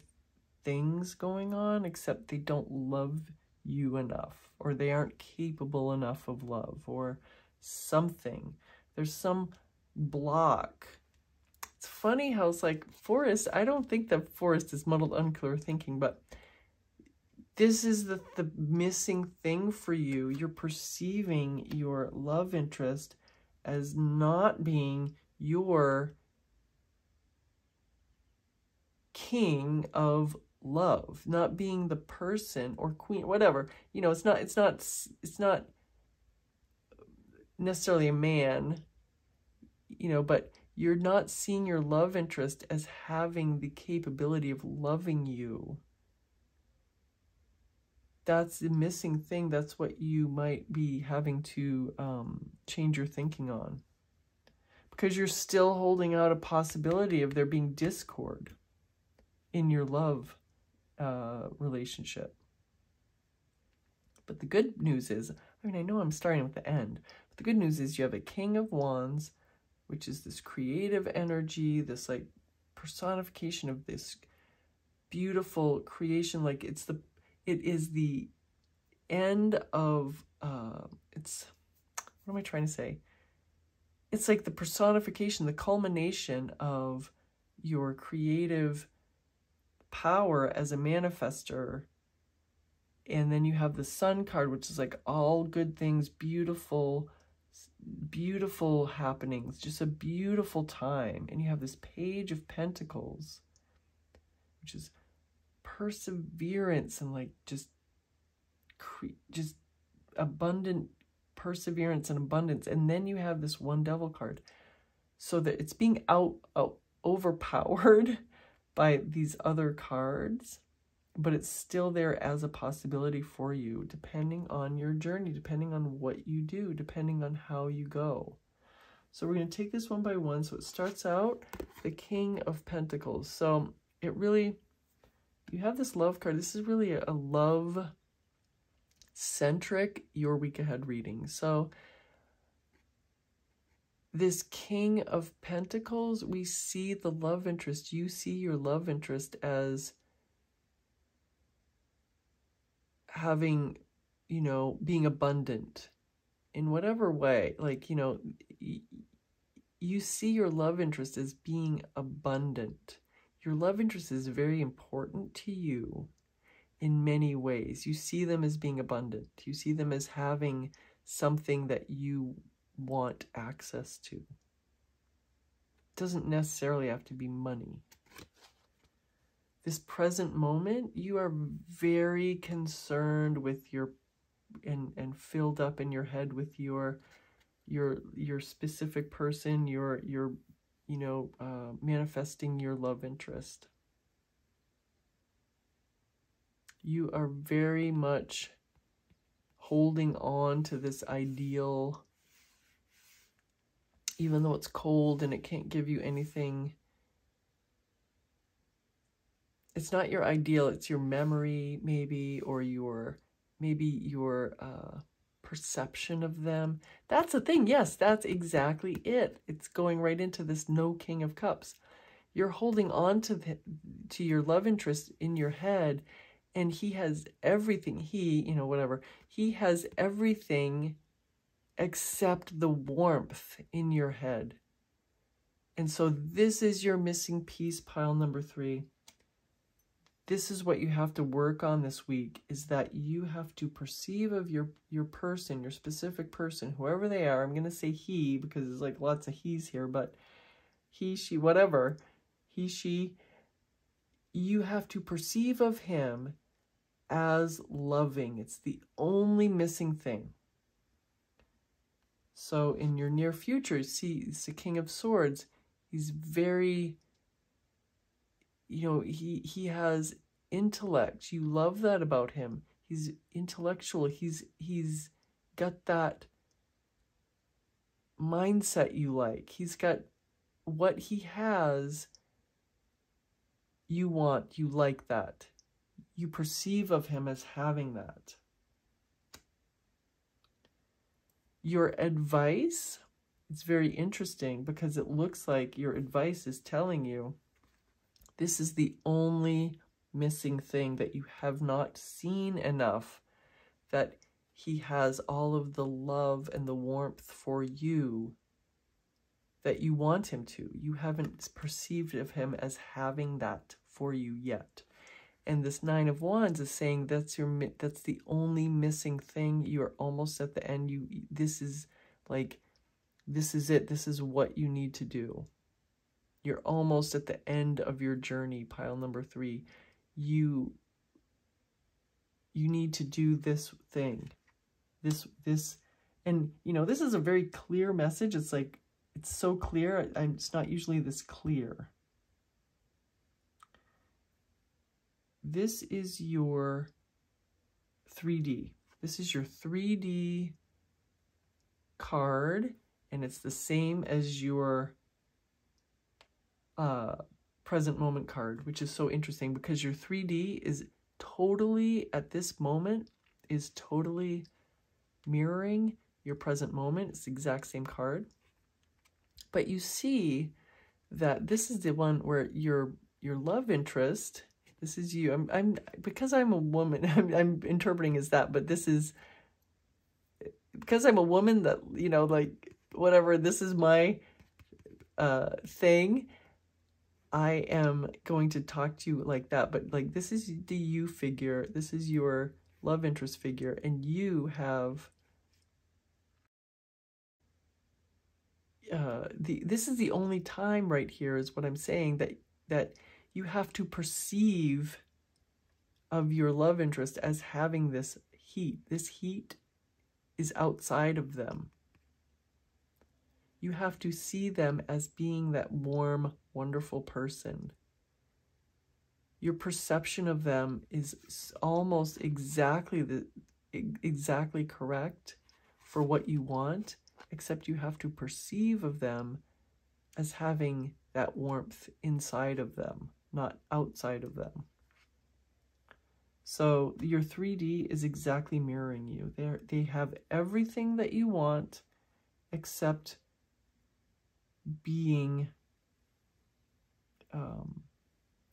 things going on, except they don't love you enough, or they aren't capable enough of love, or something. There's some block. It's funny how it's like forest. I don't think that forest is muddled, unclear thinking, but this is the missing thing for you. You're perceiving your love interest as not being your king of love, not being the person or queen, whatever. You know, it's not necessarily a man, you know, but you're not seeing your love interest as having the capability of loving you. That's the missing thing. That's what you might be having to change your thinking on. Because you're still holding out a possibility of there being discord in your love relationship. But the good news is, I mean, I know I'm starting with the end, but the good news is you have a King of Wands, which is this creative energy, this like personification of this beautiful creation. Like it is the end of, what am I trying to say? It's like the personification, the culmination of your creative power as a manifester. And then you have the Sun card, which is like all good things, beautiful happenings, just a beautiful time. And you have this Page of Pentacles, which is perseverance and like just abundant perseverance and abundance. And then you have this One Devil card, so that it's being overpowered by these other cards, but it's still there as a possibility for you, depending on your journey, depending on what you do, depending on how you go. So we're going to take this one by one. So it starts out the King of Pentacles. So it really, you have this love card. This is really a love-centric Your Week Ahead reading. So this King of Pentacles, we see the love interest. You see your love interest as having, you know, being abundant in whatever way. Like, you know, you see your love interest as being abundant. Your love interest is very important to you in many ways. You see them as being abundant. You see them as having something that you want access to. It doesn't necessarily have to be money. This present moment, you are very concerned with your, and filled up in your head with your specific person, your you know, manifesting your love interest. You are very much holding on to this ideal. even though it's cold and it can't give you anything. It's not your ideal, it's your memory maybe, or your perception of them. That's the thing. Yes, that's exactly it. It's going right into this no King of Cups. You're holding on to your love interest in your head, and he has everything. He has everything except the warmth in your head. And so this is your missing piece, pile number 3. This is what you have to work on this week, is that you have to perceive of your person, your specific person, whoever they are. I'm going to say he because there's like lots of he's here, but he, she, whatever, he, she, you have to perceive of him as loving. It's the only missing thing. So in your near future, see, it's the King of Swords. He's very, he has intellect. You love that about him. He's intellectual. He's got that mindset you like. He's got what he has. You want, you like that. You perceive of him as having that. Your advice, it's very interesting because it looks like your advice is telling you this is the only missing thing, that you have not seen enough, that he has all of the love and the warmth for you that you want him to. You haven't perceived of him as having that for you yet. And this 9 of Wands is saying that's the only missing thing. You're almost at the end. This is it. This is what you need to do. You're almost at the end of your journey, pile number 3. You need to do this thing. This, and this is a very clear message. It's like, it's so clear. It's not usually this clear. This is your 3D. This is your 3D card, and it's the same as your present moment card, which is so interesting because your 3D is totally, at this moment, is totally mirroring your present moment. It's the exact same card. But you see that this is the one where your love interest, this is you. Because I'm a woman, I'm interpreting as that, but this is because I'm a woman that, like whatever, this is my thing. I am going to talk to you like that, but like this is the you figure, this is your love interest figure, and you have this is the only time right here is what I'm saying that you have to perceive of your love interest as having this heat. This heat is outside of them. You have to see them as being that warm, wonderful person. Your perception of them is almost exactly correct for what you want, except you have to perceive of them as having that warmth inside of them, not outside of them. So your 3D is exactly mirroring you. They have everything that you want, except being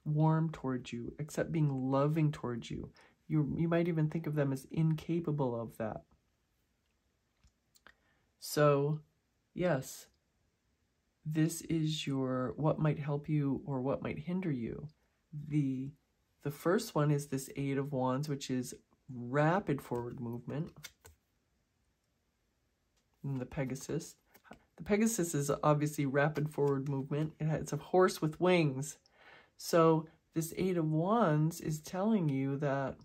warm towards you, except being loving towards you. You might even think of them as incapable of that. So, yes, this is your what might help you or what might hinder you. The first one is this 8 of Wands, which is rapid forward movement. And the Pegasus. The Pegasus is obviously rapid forward movement. It's a horse with wings. So this 8 of Wands is telling you that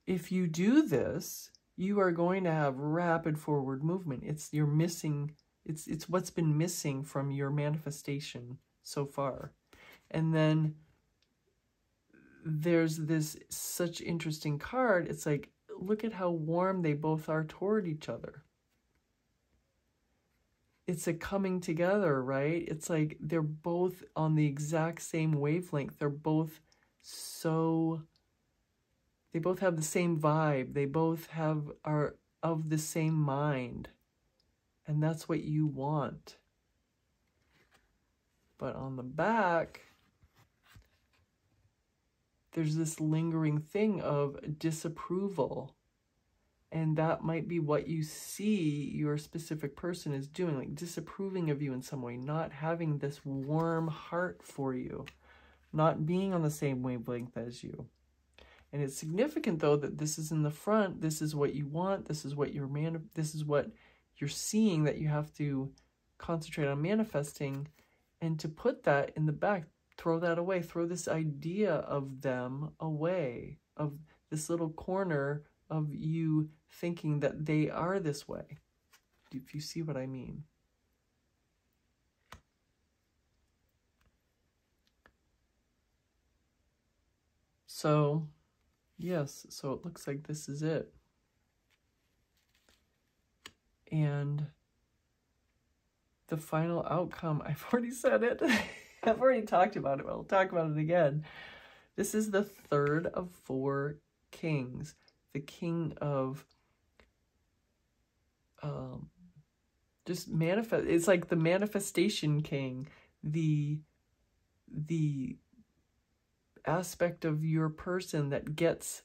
if you do this, you are going to have rapid forward movement. It's what's been missing from your manifestation so far. And then there's this such interesting card. It's like, look at how warm they both are toward each other. it's a coming together, right? It's like they're both on the exact same wavelength. They're both they both have the same vibe. They both are of the same mind. And that's what you want. But on the back, there's this lingering thing of disapproval. And that might be what you see your specific person is doing, like disapproving of you in some way, not having this warm heart for you, not being on the same wavelength as you. And it's significant, though, that this is in the front. This is what you want. This is what this is what you're seeing that you have to concentrate on manifesting. And to put that in the back, throw that away. Throw this idea of them away, of this little corner of you thinking that they are this way, if you see what I mean. So, yes, so it looks like this is it. And the final outcome, I've already said it. I've already talked about it. I'll talk about it again. This is the third of 4 kings. The king of just manifest. It's like the manifestation king, the aspect of your person that gets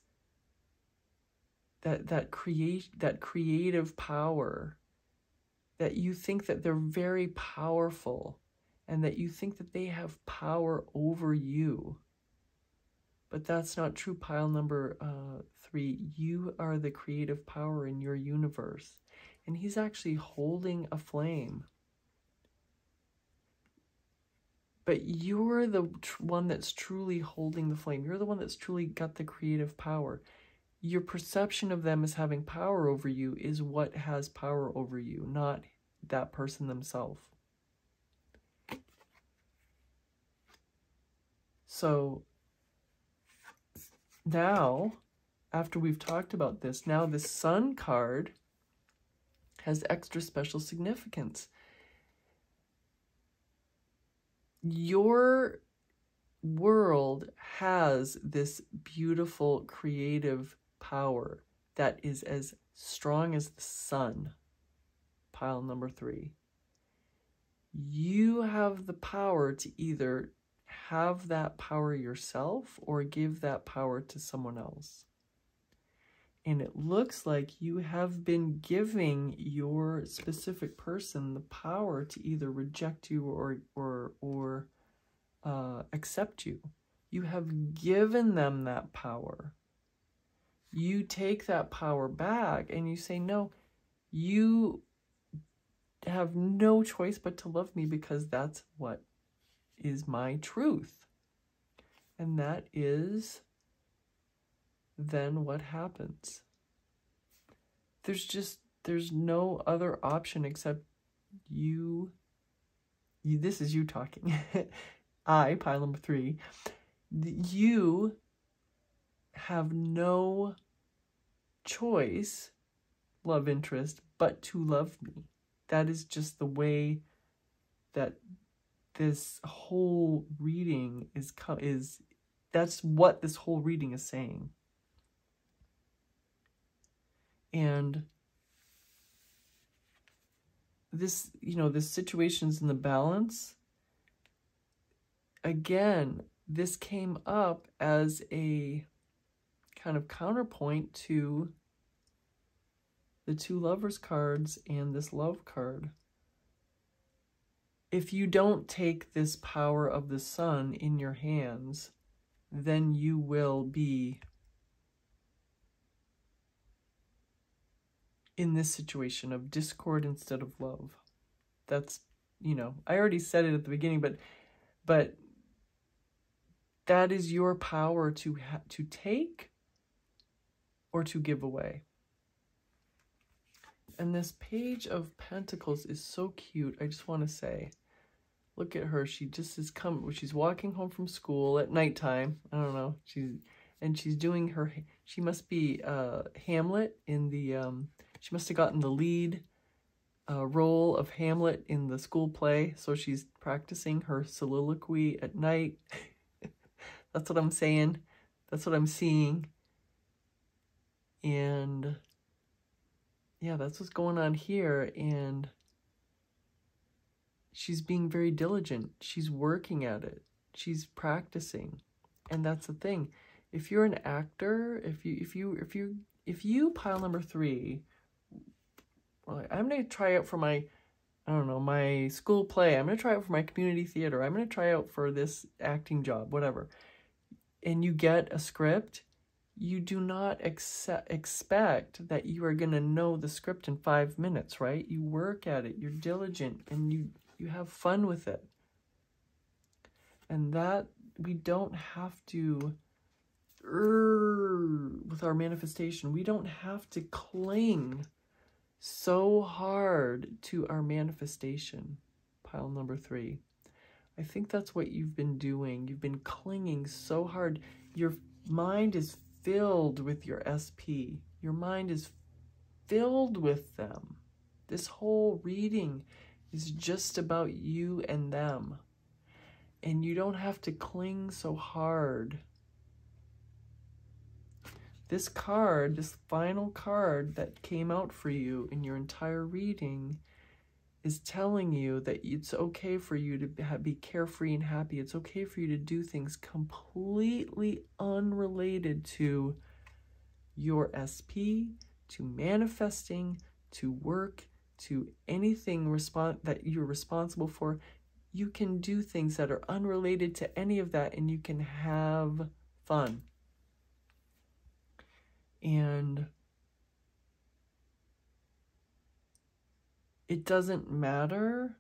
that creative power, that you think that they're very powerful and that you think that they have power over you. But that's not true. Pile number 3, you are the creative power in your universe. And he's actually holding a flame. But you're the one that's truly holding the flame. You're the one that's truly got the creative power. Your perception of them as having power over you is what has power over you, not that person themselves. So now, after we've talked about this, now the Sun card has extra special significance. Your world has this beautiful creative power that is as strong as the sun. Pile number 3. You have the power to either have that power yourself or give that power to someone else. And it looks like you have been giving your specific person the power to either reject you or accept you. You have given them that power. You take that power back and you say, no, you have no choice but to love me because that's what is my truth. And that is then what happens. There's no other option except you. This is you talking. I, pile number 3, you have no choice, love interest, but to love me. That is just the way that this whole reading is. That's what this whole reading is saying. And this, this situation's in the balance. Again, this came up as a kind of counterpoint to the 2 lovers cards and this love card. If you don't take this power of the sun in your hands, then you will be in this situation of discord instead of love. That's, I already said it at the beginning, but that is your power to take or to give away. And this Page of Pentacles is so cute. I just want to say, look at her. She just is she's walking home from school at nighttime. I don't know. She's doing her, she must be Hamlet in the, she must have gotten the lead role of Hamlet in the school play. So she's practicing her soliloquy at night. That's what I'm saying. That's what I'm seeing. And yeah, that's what's going on here. And she's being very diligent. She's working at it. She's practicing. And that's the thing. If you're an actor, if you pile number 3, well, I'm going to try out for my, I don't know, my school play. I'm going to try out for my community theater. I'm going to try out for this acting job, whatever. And you get a script, you do not expect that you are going to know the script in 5 minutes, right? You work at it, you're diligent, and you have fun with it. And that we don't have to, with our manifestation, we don't have to cling so hard to our manifestation. Pile number 3. I think that's what you've been doing. You've been clinging so hard. Your mind is filled with your SP. Your mind is filled with them. This whole reading is just about you and them. And you don't have to cling so hard. This card, this final card that came out for you in your entire reading, is telling you that it's okay for you to be carefree and happy. It's okay for you to do things completely unrelated to your SP, to manifesting, to work, to anything that you're responsible for. You can do things that are unrelated to any of that, and you can have fun. And it doesn't matter.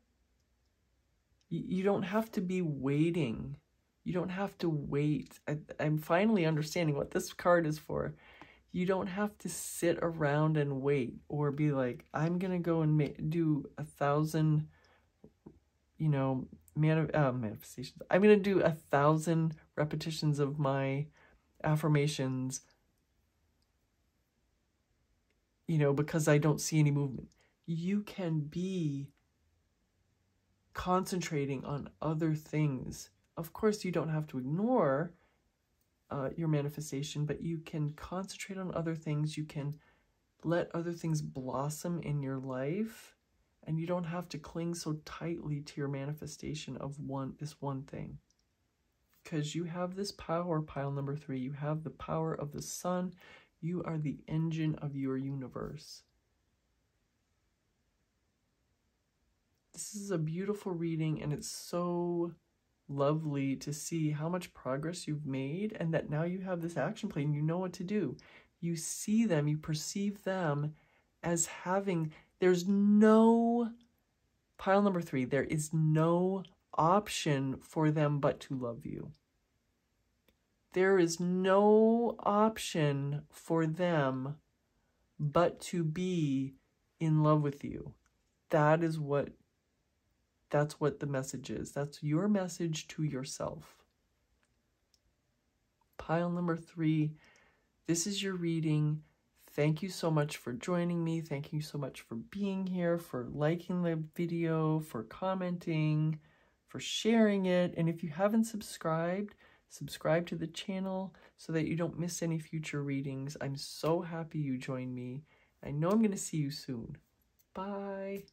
You don't have to be waiting. You don't have to wait. I'm finally understanding what this card is for. You don't have to sit around and wait or be like, I'm going to go and do 1,000, manifestations. I'm going to do 1,000 repetitions of my affirmations, because I don't see any movement. You can be concentrating on other things. Of course, you don't have to ignore your manifestation, but you can concentrate on other things. You can let other things blossom in your life, and you don't have to cling so tightly to your manifestation of this one thing. Because you have this power, pile number 3. You have the power of the sun. You are the engine of your universe. This is a beautiful reading, and it's so lovely to see how much progress you've made, and that now you have this action plan. You know what to do. You see them, you perceive them as having, there's no, pile number 3, there is no option for them but to love you. There is no option for them but to be in love with you. That's what the message is. That's your message to yourself. Pile number 3, this is your reading. Thank you so much for joining me. Thank you so much for being here, for liking the video, for commenting, for sharing it. And if you haven't subscribed, subscribe to the channel so that you don't miss any future readings. I'm so happy you joined me. I know I'm going to see you soon. Bye.